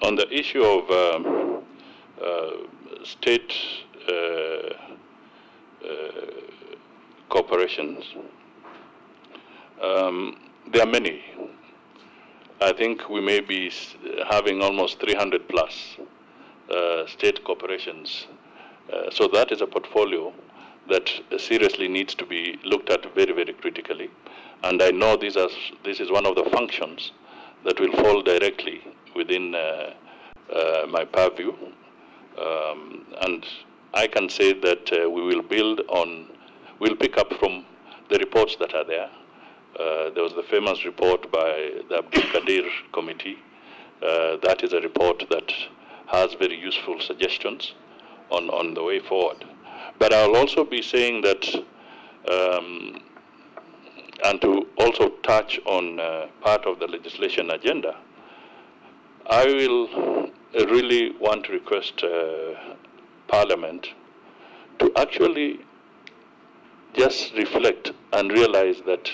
On the issue of state corporations, there are many. I think we may be having almost 300 plus state corporations. So that is a portfolio that seriously needs to be looked at very, very critically. And I know this is one of the functions that will fall directly within my purview. And I can say that we will we'll pick up from the reports that are there. There was the famous report by the Abdul Qadir Committee. That is a report that has very useful suggestions on the way forward. But I'll also be saying that, and to also touch on part of the legislation agenda, I will really want to request Parliament to actually just reflect and realize that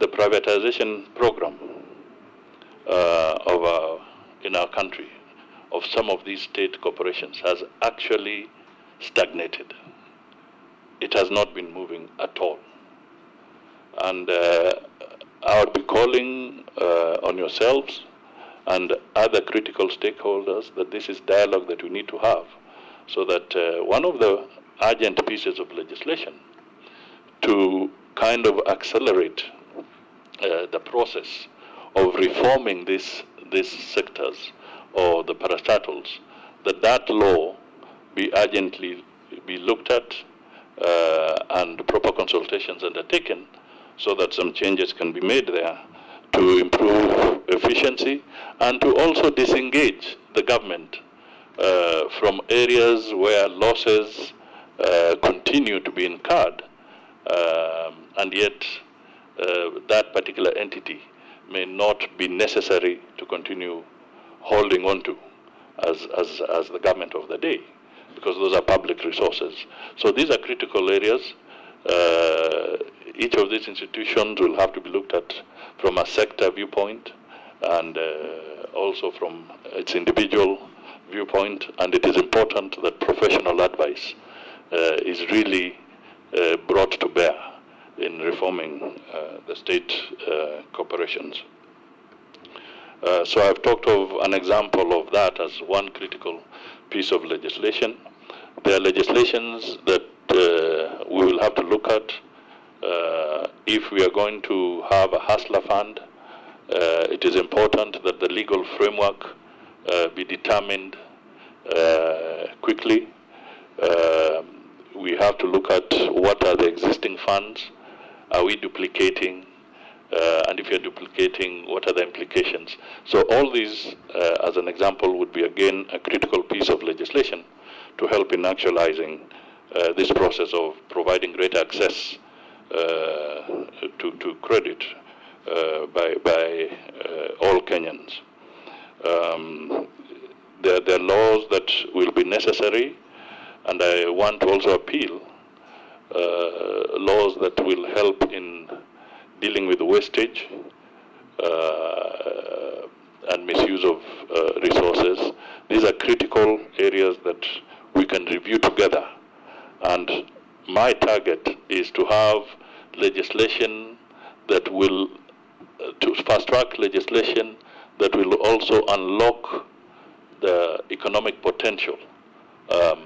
the privatization program in our country of some of these state corporations has actually stagnated. It has not been moving at all. And I would be calling on yourselves and other critical stakeholders that this is dialogue that we need to have, so that one of the urgent pieces of legislation to kind of accelerate the process of reforming these sectors or the parastatals, that law be urgently looked at and proper consultations undertaken so that some changes can be made there to improve efficiency and to also disengage the government from areas where losses continue to be incurred, and yet that particular entity may not be necessary to continue holding on to as the government of the day, because those are public resources. So these are critical areas. Each of these institutions will have to be looked at from a sector viewpoint and also from its individual viewpoint, and it is important that professional advice is really brought to bear in reforming the state corporations. So I've talked of an example of that as one critical piece of legislation. There are legislations that we will have to look at. If we are going to have a hustler fund, it is important that the legal framework be determined quickly. We have to look at what are the existing funds. Are we duplicating? And if you're duplicating, what are the implications? So all these, as an example, would be again a critical piece of legislation to help in actualizing this process of providing greater access to credit by all Kenyans. There are laws that will be necessary, and I want to also appeal laws that will help in dealing with wastage and misuse of resources. These are critical areas that we can review together. And my target is to have legislation that will, to fast-track legislation that will also unlock the economic potential of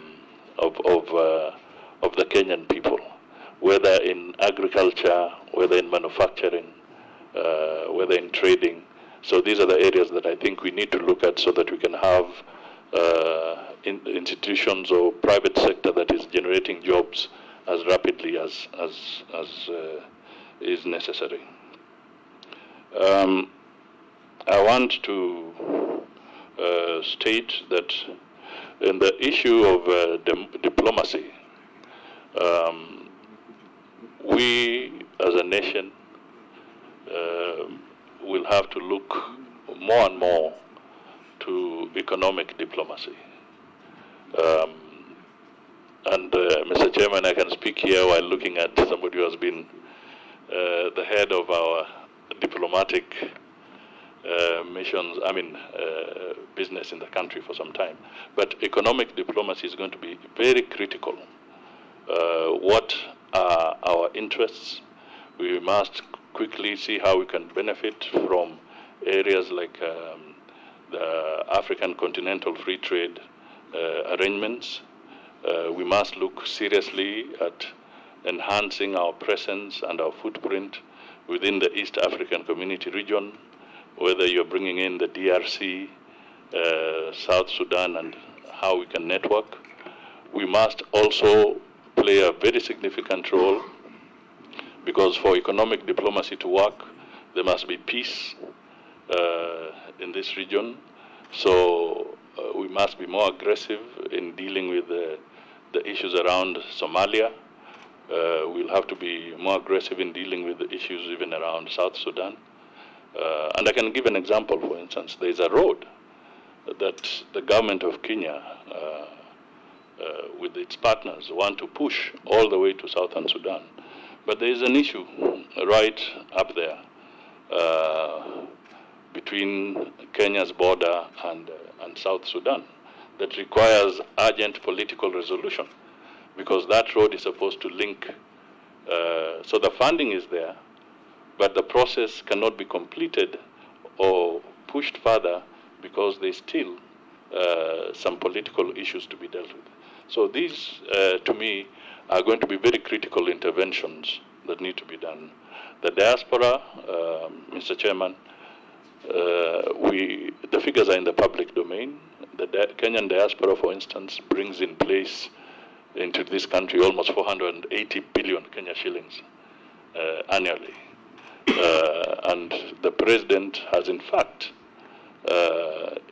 the Kenyan people, whether in agriculture, whether in manufacturing, whether in trading. So these are the areas that I think we need to look at so that we can have institutions or private sector that is generating jobs as rapidly as is necessary. I want to state that in the issue of diplomacy, we as a nation will have to look more and more to economic diplomacy. Mr. Chairman, I can speak here while looking at somebody who has been the head of our diplomatic missions, business in the country for some time. But economic diplomacy is going to be very critical. What are our interests? We must quickly see how we can benefit from areas like the African Continental Free Trade arrangements. We must look seriously at enhancing our presence and our footprint within the East African Community region, whether you're bringing in the DRC, South Sudan, and how we can network. We must also play a very significant role, because for economic diplomacy to work, there must be peace in this region. So we must be more aggressive in dealing with the issues around Somalia. We'll have to be more aggressive in dealing with the issues even around South Sudan. And I can give an example. For instance, there's a road that the government of Kenya, with its partners, want to push all the way to Southern Sudan. But there is an issue right up there between Kenya's border and South Sudan that requires urgent political resolution, because that road is supposed to link. So the funding is there, but the process cannot be completed or pushed further because there's still some political issues to be dealt with. So these, to me, are going to be very critical interventions that need to be done. The diaspora, Mr. Chairman, the figures are in the public domain. The Kenyan diaspora, for instance, brings in place into this country almost 480 billion Kenya shillings annually. And the president has, in fact,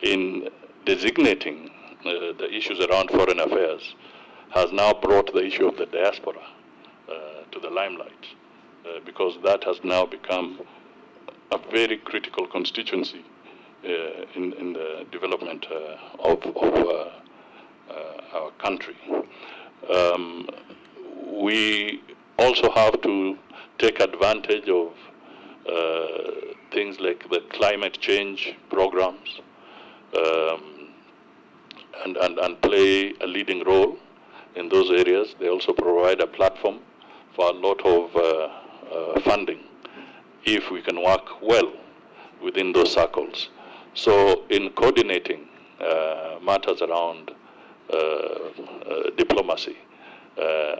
in designating the issues around foreign affairs, has now brought the issue of the diaspora to the limelight, because that has now become a very critical constituency in the development of our country. We also have to take advantage of things like the climate change programs and play a leading role in those areas. They also provide a platform for a lot of funding if we can work well within those circles. So in coordinating matters around diplomacy,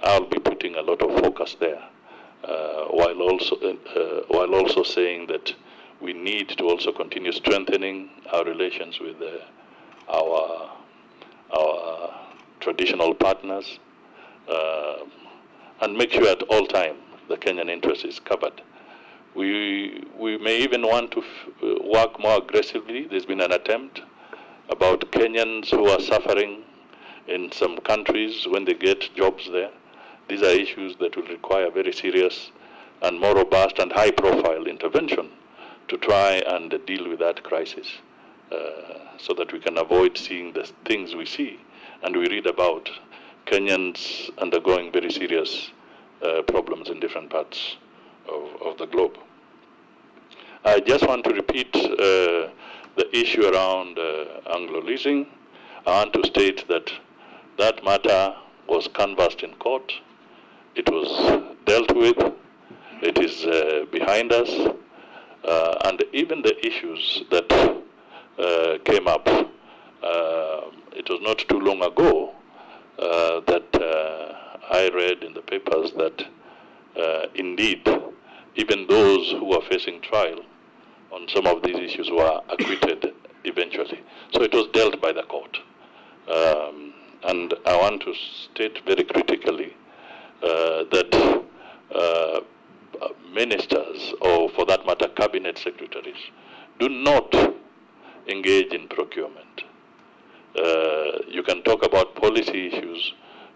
I'll be putting a lot of focus there, while also saying that we need to also continue strengthening our relations with our traditional partners, and make sure at all time the Kenyan interest is covered. We may even want to work more aggressively. There's been an attempt about Kenyans who are suffering in some countries when they get jobs there. These are issues that will require very serious and more robust and high-profile intervention to try and deal with that crisis, so that we can avoid seeing the things we see and we read about, Kenyans undergoing very serious problems in different parts of the globe. I just want to repeat the issue around Anglo leasing. I want to state that that matter was canvassed in court. It was dealt with. It is behind us. And even the issues that came up, it was not too long ago that I read in the papers that indeed, even those who were facing trial on some of these issues were acquitted eventually. So it was dealt by the court. And I want to state very critically that ministers, or for that matter, cabinet secretaries, do not engage in procurement. You can talk about policy issues,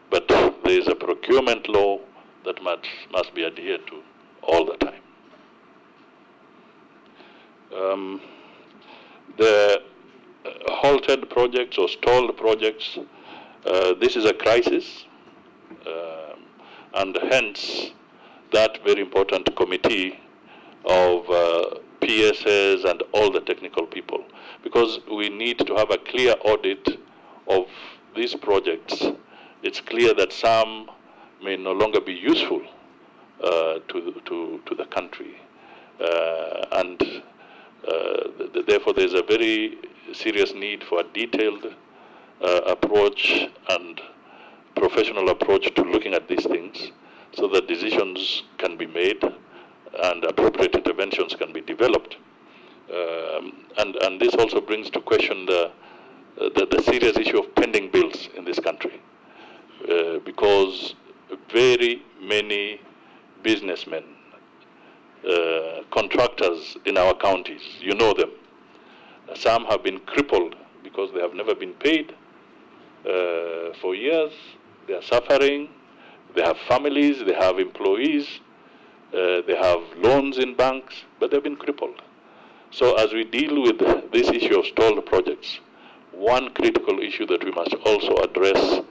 but there is a procurement law that must be adhered to all the time. The halted projects or stalled projects, this is a crisis, and hence that very important committee of PSS and all the technical people, because we need to have a clear audit of these projects. It's clear that some may no longer be useful to the country, and Therefore, there's a very serious need for a detailed approach and professional approach to looking at these things, so that decisions can be made and appropriate interventions can be developed. And this also brings to question the serious issue of pending bills in this country, because very many businessmen, contractors in our counties, you know them, some have been crippled because they have never been paid for years. They are suffering. They have families, they have employees, they have loans in banks, but they've been crippled. So as we deal with this issue of stalled projects, one critical issue that we must also address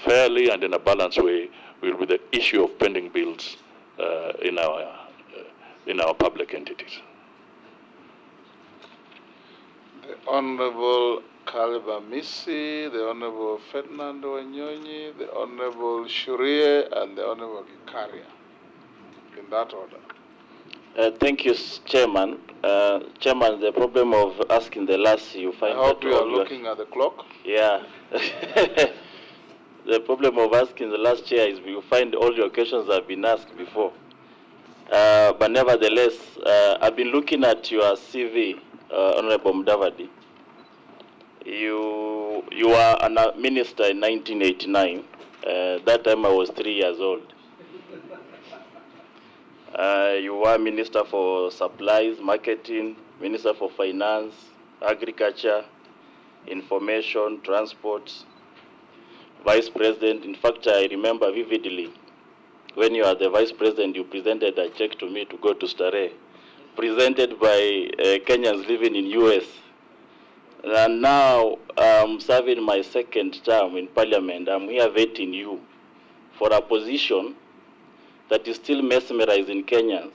fairly and in a balanced way will be the issue of pending bills in our public entities. The Honorable Kaliba Misi, the Honorable Ferdinando Wanyonyi, the Honorable Shurie, and the Honorable Ikaria, in that order. Thank you, Chairman. Chairman, the problem of asking the last, you find I hope you are looking at the clock. Yeah. The problem of asking the last, Chair, is you find all your questions have been asked before. But nevertheless, I've been looking at your CV, Honorable Mudavadi. You were a minister in 1989. That time I was 3 years old. You were Minister for Supplies, Marketing, Minister for Finance, Agriculture, Information, Transport, Vice President. In fact, I remember vividly when you were the Vice President, you presented a check to me to go to Starehe, presented by Kenyans living in US. And now I'm serving my second term in Parliament. I'm here vetting you for a position that is still mesmerizing Kenyans.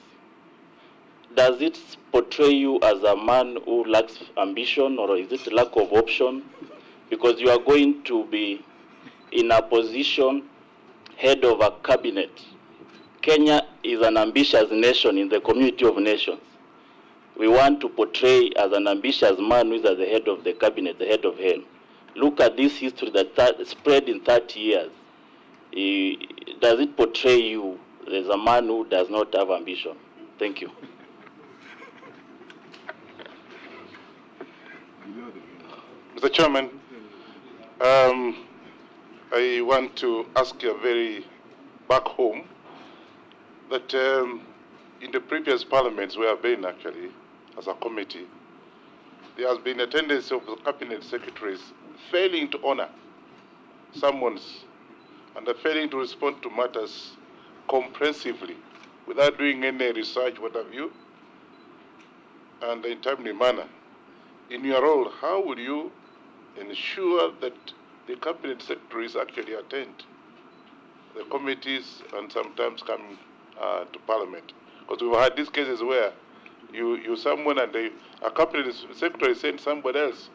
Does it portray you as a man who lacks ambition, or is it lack of option? Because you are going to be in a position, head of a cabinet. Kenya is an ambitious nation in the community of nations. We want to portray as an ambitious man who is at the head of the cabinet, the head of helm. Look at this history that spread in 30 years. Does it portray you as a man who does not have ambition? Thank you. Mr. Chairman, I want to ask you very back home that in the previous parliaments we have been actually, as a committee, there has been a tendency of the cabinet secretaries failing to honor summons and failing to respond to matters comprehensively without doing any research, what have you, and in a timely manner. In your role, how will you ensure that the cabinet secretaries actually attend the committees and sometimes come to parliament? Because we've had these cases where you someone and a cabinet secretary sends somebody else,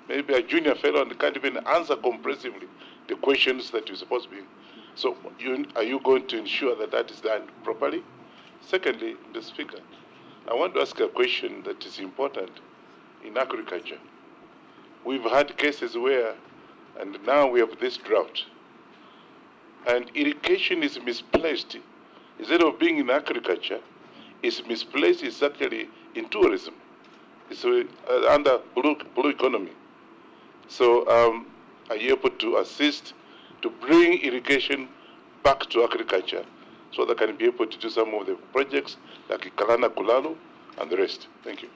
maybe a junior fellow, and can't even answer comprehensively the questions that you're supposed to be. So are you going to ensure that that is done properly? Secondly, Mr. Speaker, I want to ask a question that is important in agriculture. We've had cases where, and now we have this drought, and irrigation is misplaced. Instead of being in agriculture, it's misplaced, it's actually in tourism. It's under blue economy. So are you able to assist to bring irrigation back to agriculture so they can be able to do some of the projects like Kalana Kulalu and the rest? Thank you.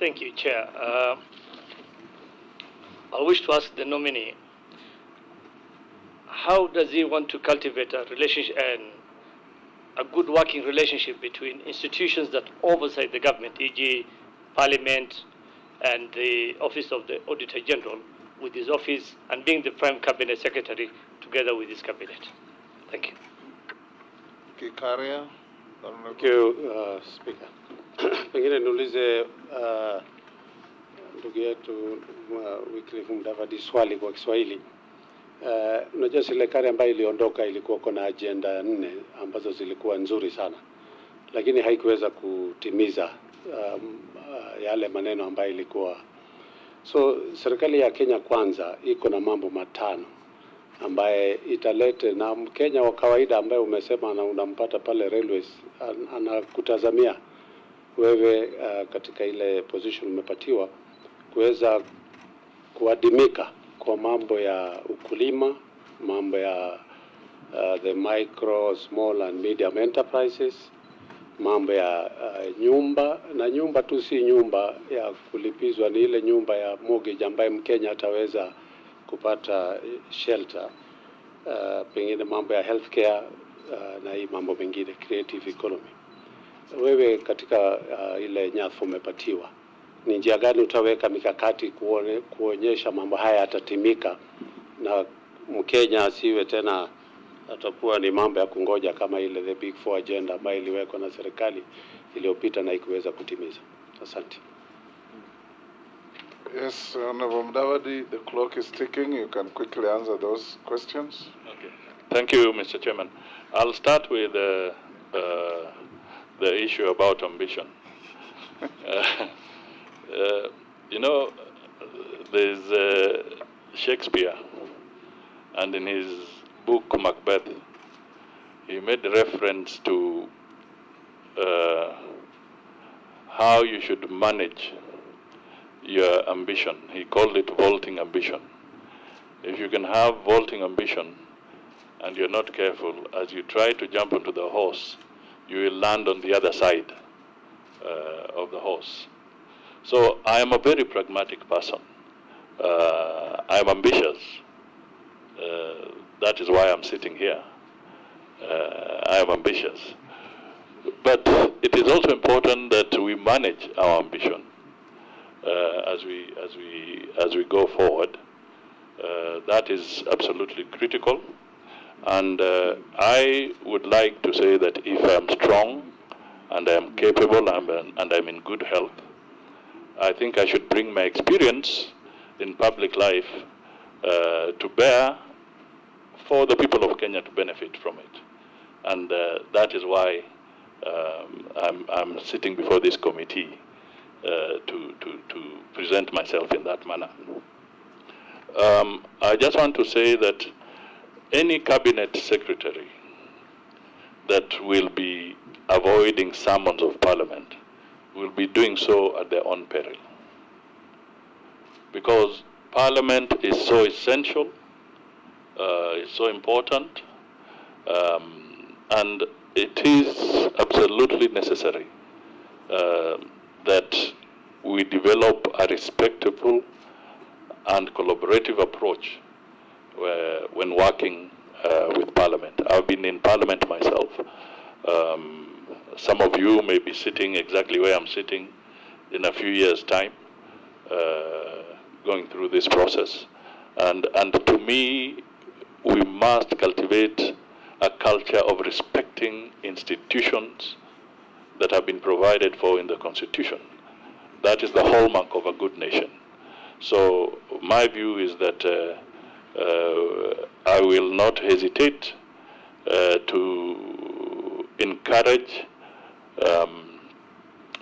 Thank you, Chair. I wish to ask the nominee, how does he want to cultivate a relationship and a good working relationship between institutions that oversight the government, e.g. Parliament and the Office of the Auditor General, with his office and being the Prime Cabinet Secretary together with his cabinet? Thank you. Kikaria. Thank you, Speaker. Pengine niulize ndugu yetu Wycliffe Mudavadi swali kwa Kiswahili. Unajua serikali ambayo iliondoka ilikuwa na agenda 4 ambazo zilikuwa nzuri sana. lakini haikuweza kutimiza yale maneno ambayo ilikuwa. So serikali ya Kenya Kwanza iko na mambo matano ambaye italete, na Mkenya wa kawaida ambaye umesema na unampata pale railways anakutazamia wewe katika ile position umepatiwa kuweza kuadimika kwa mambo ya ukulima, mambo ya the micro, small and medium enterprises, mambo ya nyumba, na nyumba tu si nyumba ya kulipizwa, ni ile nyumba ya mortgage ambaye Mkenya ataweza kupata shelter, pengine mambo ya healthcare na hii mambo mengine, creative economy. Wewe katika ile nyadhifa umepatiwa, ni njia gani utaweka mikakati kuonyesha mambo haya yatatimika na Mkenya asiwe tena atakuwa ni mambo ya kungoja kama ile the big four agenda ambayo iliwekwa na serikali iliyopita na ikuweza kutimiza? Asante. Yes, Honorable Mudavadi, the clock is ticking. You can quickly answer those questions. Okay. Thank you, Mr. Chairman. I'll start with the issue about ambition. You know, there's Shakespeare, and in his book Macbeth, he made reference to how you should manage your ambition. He called it vaulting ambition. If you can have vaulting ambition and you're not careful, as you try to jump onto the horse, you will land on the other side of the horse. So I am a very pragmatic person. I am ambitious. That is why I'm sitting here. I am ambitious. But it is also important that we manage our ambition as we go forward. That is absolutely critical. And I would like to say that if I'm strong and I'm capable and I'm in good health, I think I should bring my experience in public life to bear for the people of Kenya to benefit from it. And that is why I'm sitting before this committee to present myself in that manner. I just want to say that any cabinet secretary that will be avoiding summons of parliament will be doing so at their own peril. Because parliament is so essential, it's so important, and it is absolutely necessary that we develop a respectable and collaborative approach when working with Parliament. I've been in Parliament myself. Some of you may be sitting exactly where I'm sitting in a few years' time, going through this process. And to me, we must cultivate a culture of respecting institutions that have been provided for in the Constitution. That is the hallmark of a good nation. So my view is that I will not hesitate to encourage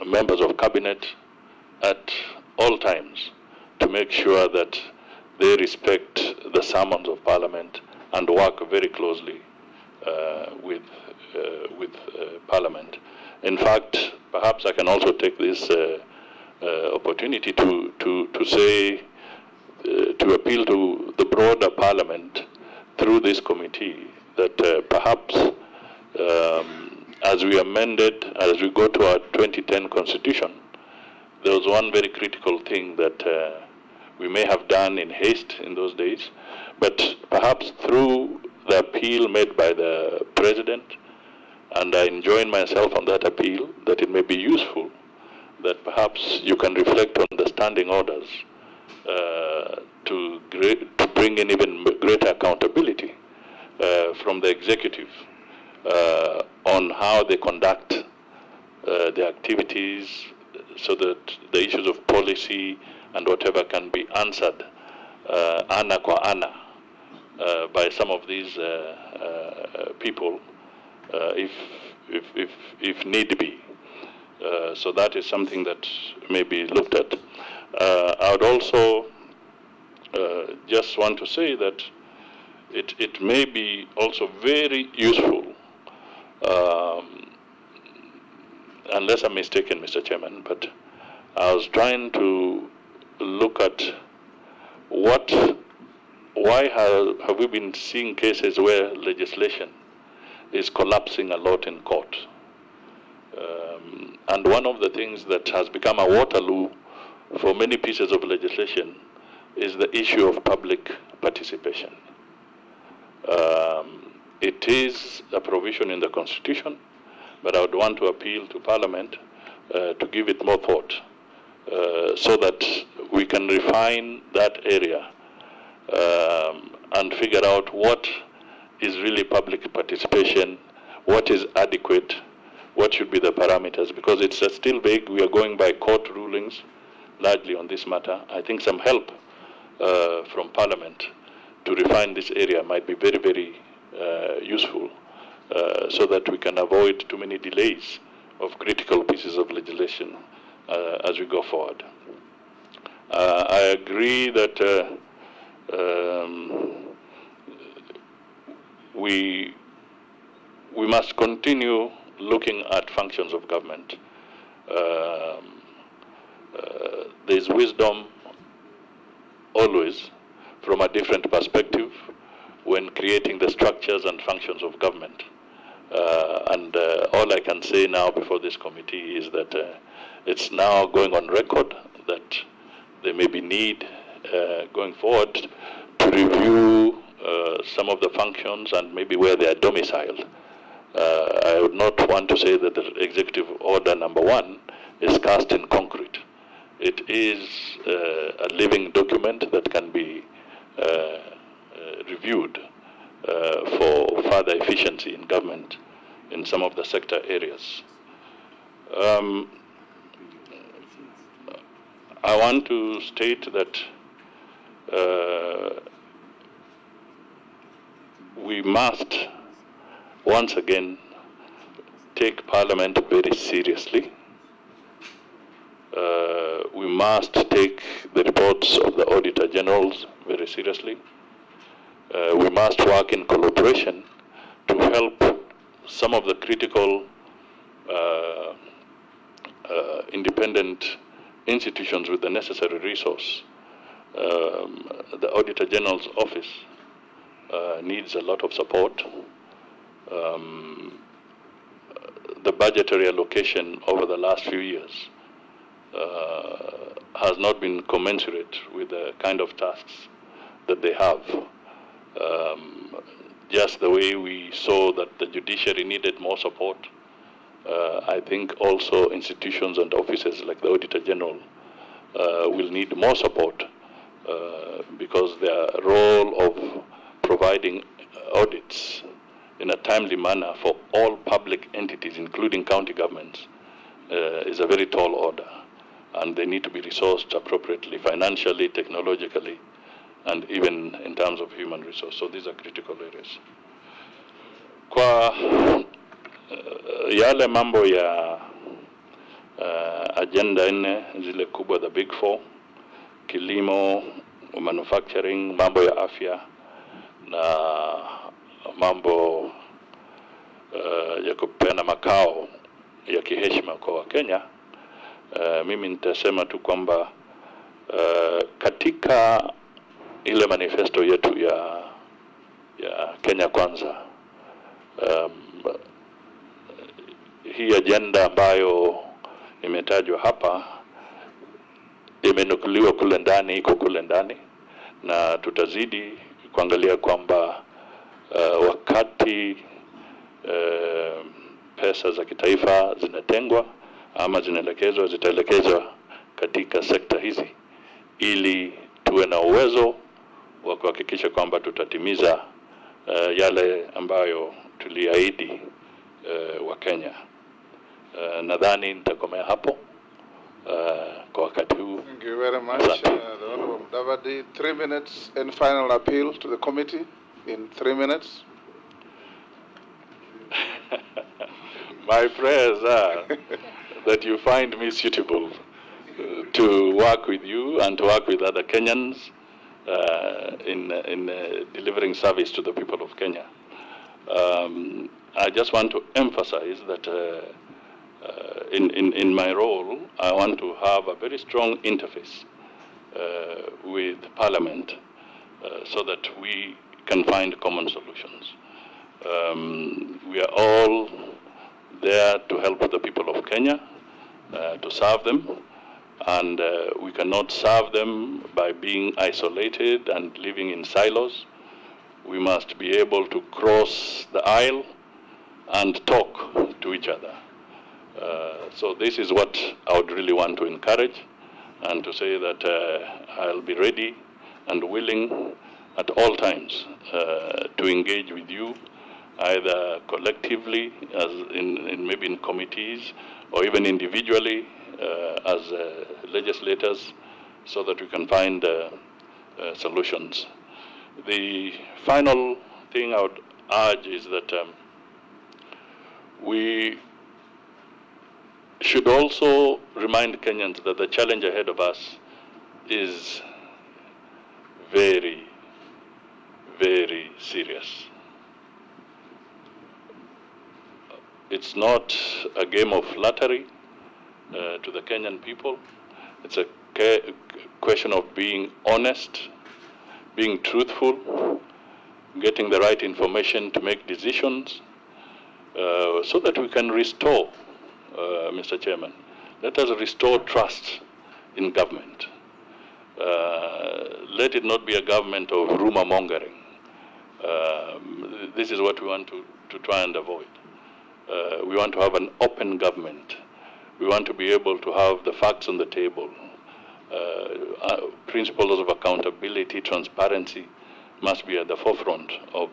members of cabinet at all times to make sure that they respect the summons of Parliament and work very closely with Parliament. In fact, perhaps I can also take this opportunity to say, to appeal to the broader Parliament through this committee that perhaps as we amended, as we go to our 2010 Constitution, there was one very critical thing that we may have done in haste in those days, but perhaps through the appeal made by the President, and I join myself on that appeal, that it may be useful that perhaps you can reflect on the standing orders to bring in even greater accountability from the executive on how they conduct their activities, so that the issues of policy and whatever can be answered ana kwa ana by some of these people if if need be. So that is something that may be looked at. I would also just want to say that it may be also very useful, unless I'm mistaken, Mr. Chairman, but I was trying to look at why have we been seeing cases where legislation is collapsing a lot in court. And one of the things that has become a Waterloo for many pieces of legislation is the issue of public participation. It is a provision in the Constitution, but I would want to appeal to Parliament to give it more thought so that we can refine that area and figure out what is really public participation, what is adequate, what should be the parameters, because it's still vague. We are going by court rulings largely on this matter. I think some help from Parliament to refine this area might be very, very useful so that we can avoid too many delays of critical pieces of legislation as we go forward. I agree that we must continue looking at functions of government. There's wisdom always from a different perspective when creating the structures and functions of government. All I can say now before this committee is that it's now going on record that there may be need going forward to review some of the functions and maybe where they are domiciled. I would not want to say that the Executive Order #1 is cast in concrete. It is a living document that can be reviewed for further efficiency in government in some of the sector areas. I want to state that we must once again take Parliament very seriously. We must take the reports of the Auditor Generals very seriously. We must work in collaboration to help some of the critical independent institutions with the necessary resource. The Auditor General's office needs a lot of support. The budgetary allocation over the last few years has not been commensurate with the kind of tasks that they have. Just the way we saw that the judiciary needed more support, I think also institutions and offices like the Auditor General will need more support because their role of providing audits in a timely manner for all public entities, including county governments, is a very tall order. And they need to be resourced appropriately, financially, technologically, and even in terms of human resource. So these are critical areas. Kwa yale mambo ya agenda 4 zile kubwa, the big 4, kilimo, manufacturing, mambo ya afya, na mambo ya kupeana makao ya kiheshima kwa Wakenya, mimi nitasema tu kwamba katika ile manifesto yetu ya Kenya Kwanza, hii agenda ambayo imetajwa hapa imenukuliwa kule ndani, iko kule ndani, na tutazidi kuangalia kwamba wakati pesa za kitaifa zinatengwa ama zitaelekezwa katika sekta hizi, ili tuwe na uwezo wa kuhakikisha kwamba tutatimiza yale ambayo tuliahidi wa Kenya. Nadhani nitakomea hapo kwa wakati huu. Thank you very much, the Honorable Mudavadi. 3 minutes and final appeal to the committee in 3 minutes. My prayers are that you find me suitable to work with you and to work with other Kenyans in delivering service to the people of Kenya. I just want to emphasize that in my role, I want to have a very strong interface with Parliament so that we can find common solutions. We are all there to help the people of Kenya, to serve them, and we cannot serve them by being isolated and living in silos. We must be able to cross the aisle and talk to each other. So this is what I would really want to encourage, and to say that I'll be ready and willing at all times to engage with you, either collectively, as maybe in committees, or even individually as legislators, so that we can find solutions. The final thing I would urge is that we should also remind Kenyans that the challenge ahead of us is very, very serious. It's not a game of flattery to the Kenyan people. It's a question of being honest, being truthful, getting the right information to make decisions, so that we can restore, Mr. Chairman, let us restore trust in government. Let it not be a government of rumor mongering. This is what we want to try and avoid. We want to have an open government. We want to be able to have the facts on the table. Principles of accountability, transparency must be at the forefront of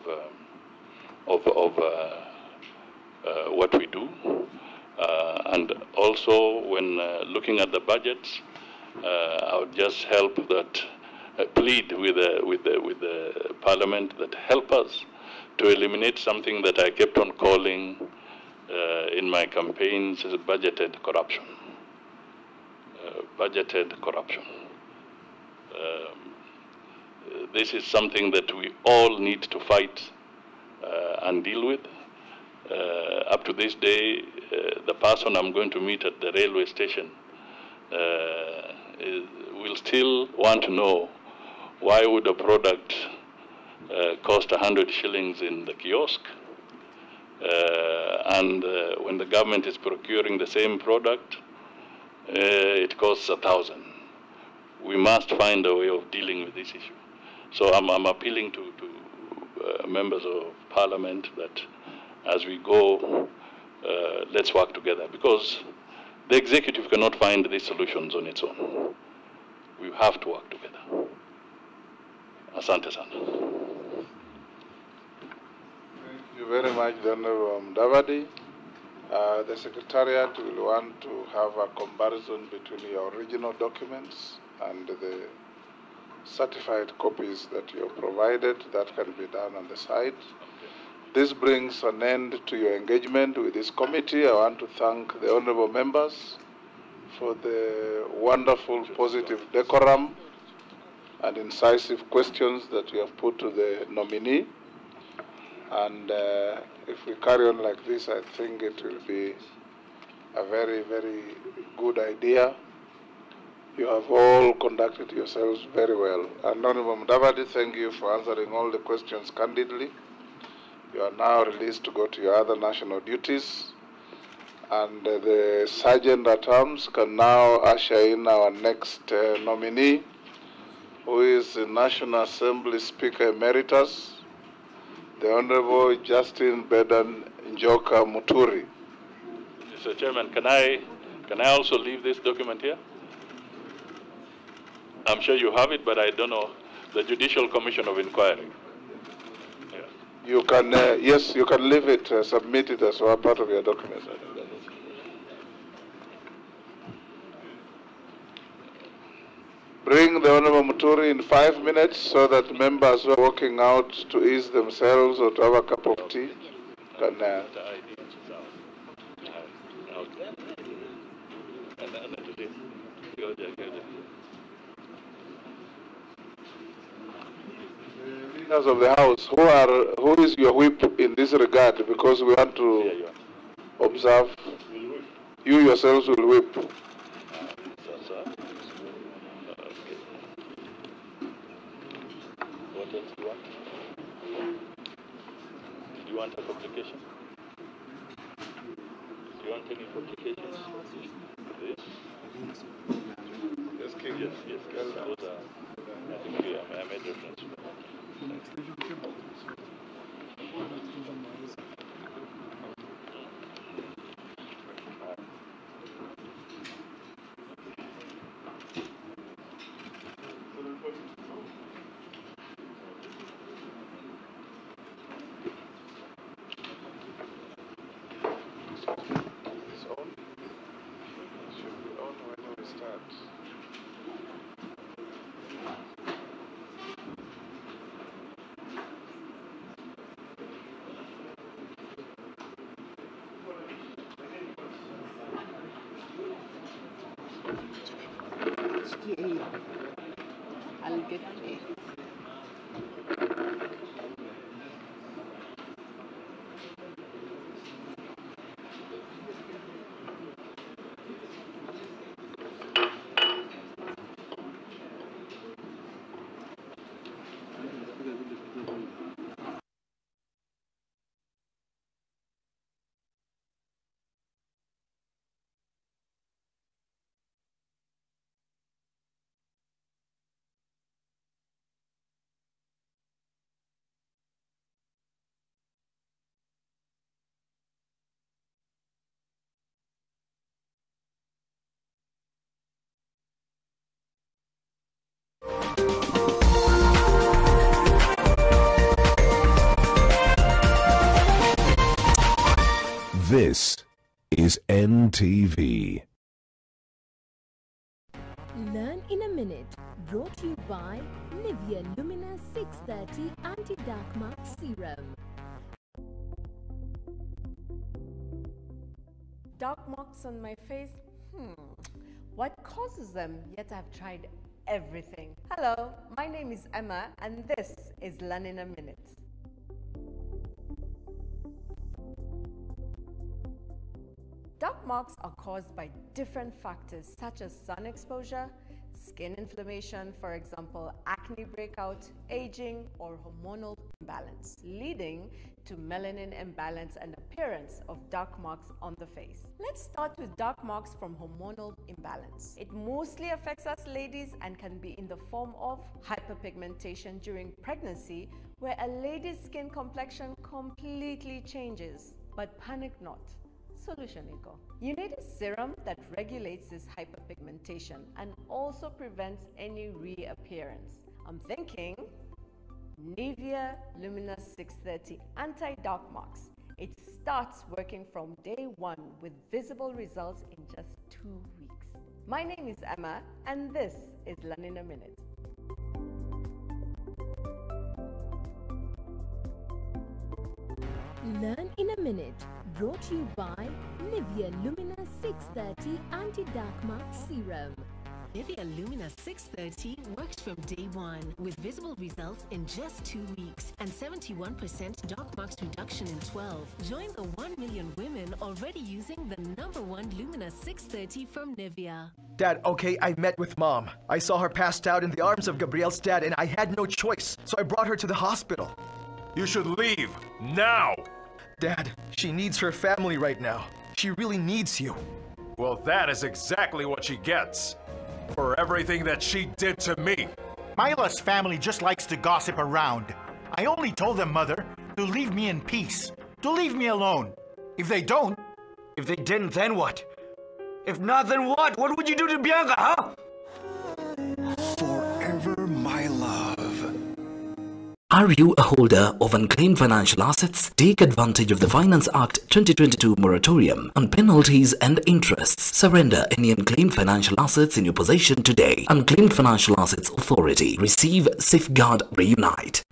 what we do. And also, when looking at the budgets, I would just plead with the Parliament that help us to eliminate something that I kept on calling in my campaigns as budgeted corruption. Budgeted corruption. This is something that we all need to fight and deal with. Up to this day, the person I'm going to meet at the railway station will still want to know why would a product cost 100 shillings in the kiosk, and when the government is procuring the same product, it costs 1,000. We must find a way of dealing with this issue. So I'm appealing to members of Parliament that as we go, let's work together, because the executive cannot find these solutions on its own. We have to work together. Asante sana. Thank you very much, Honorable Mudavadi. The Secretariat will want to have a comparison between your original documents and the certified copies that you have provided. That can be done on the side. This brings an end to your engagement with this committee. I want to thank the honorable members for the wonderful, positive decorum and incisive questions that you have put to the nominee. And if we carry on like this, I think it will be a very, very good idea. You have all conducted yourselves very well. And Honorable Mudavadi, thank you for answering all the questions candidly. You are now released to go to your other national duties. And the Sergeant at Arms can now usher in our next nominee, who is the National Assembly Speaker Emeritus, the Honorable Justin Bedan Njoka Muturi. Mr. Chairman, can I also leave this document here? I'm sure you have it, but I don't know. The Judicial Commission of Inquiry. You can, yes, you can leave it, submit it as well, part of your documents. Bring the Honorable Muturi in 5 minutes so that members who are walking out to ease themselves or to have a cup of tea can Leaders of the House, who is your whip in this regard? Because we want to observe. You yourselves will whip. What else do you want? Do you want a publication? Do you want any publications? Yes, King. Yes. Those are, I think I made reference to them. I'll get it. This is NTV. Learn in a minute, brought to you by Nivea Lumina 630 Anti-Dark Mark Serum. Dark marks on my face? What causes them? Yet I've tried everything. Hello, my name is Emma and this is Learn in a Minute. Dark marks are caused by different factors such as sun exposure, skin inflammation, for example, acne breakout, aging, or hormonal imbalance, leading to melanin imbalance and appearance of dark marks on the face. Let's start with dark marks from hormonal imbalance. It mostly affects us ladies and can be in the form of hyperpigmentation during pregnancy, where a lady's skin complexion completely changes. But panic not. Solution iko. You need a serum that regulates this hyperpigmentation and also prevents any reappearance. I'm thinking Nivea Lumina 630 Anti-Dark Marks. It starts working from day 1 with visible results in just 2 weeks. My name is Emma and this is Learn in a Minute. Learn in a Minute, brought to you by Nivea Lumina 630 Anti-Dark Mark Serum. Nivea Lumina 630 worked from day 1 with visible results in just 2 weeks and 71% dark marks reduction in 12. Join the 1 million women already using the #1 Lumina 630 from Nivea. Dad, okay, I met with Mom. I saw her passed out in the arms of Gabriel's dad and I had no choice, so I brought her to the hospital. You should leave now! Dad, she needs her family right now. She really needs you. Well, that is exactly what she gets. For everything that she did to me. Myla's family just likes to gossip around. I only told them, Mother, to leave me in peace. To leave me alone. If they don't... If they didn't, then what? If not, then what? What would you do to Bianca, huh? Forever, my love. Are you a holder of unclaimed financial assets? Take advantage of the Finance Act 2022 moratorium on penalties and interests. Surrender any unclaimed financial assets in your possession today. Unclaimed Financial Assets Authority. Receive, safeguard, reunite.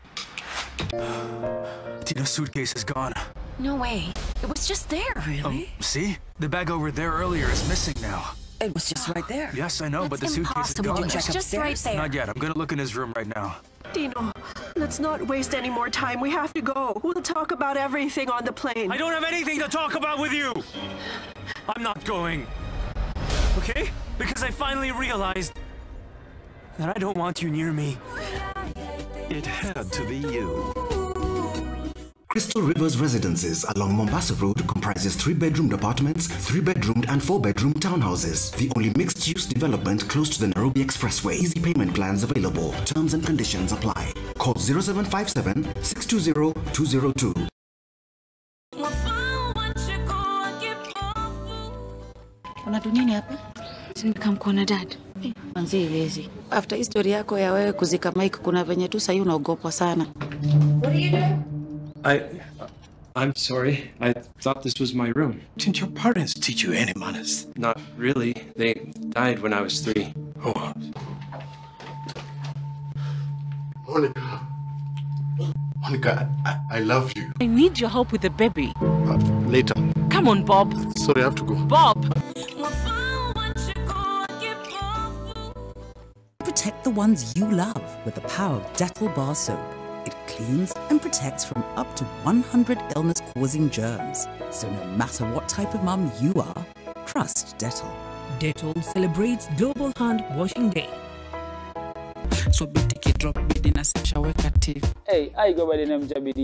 Tina's suitcase is gone. No way. It was just there. Really? See? The bag over there earlier is missing now. It was just right there. Yes, I know, but the suitcase is impossible. gone. It was just right there. Not yet. I'm gonna look in his room right now. Dino, let's not waste any more time. We have to go. We'll talk about everything on the plane. I don't have anything to talk about with you! I'm not going. Okay? Because I finally realized that I don't want you near me. It had to be you. Crystal Rivers Residences along Mombasa Road comprises 3-bedroomed apartments, 3-bedroomed and 4-bedroom townhouses. The only mixed-use development close to the Nairobi Expressway. Easy payment plans available. Terms and conditions apply. Call 0757 620 202. Unadu nini hapa? Nikamkuona dad. Manzi iwezi. After history yako ya wewe kuzika Mike kuna venye tu sasa unaogopwa sana. What are you doing? I'm sorry. I thought this was my room. Didn't your parents teach you any manners? Not really. They died when I was 3. Oh. Monica, I love you. I need your help with the baby. Later. Come on, Bob. Sorry, I have to go. Bob! Protect the ones you love with the power of Dettol Bar Soap. It cleans and protects from up to 100 illness-causing germs. So no matter what type of mum you are, trust Dettol. Dettol celebrates Global Hand Washing Day. So take a drop in a shower. Hey, I go by the name Jabidi.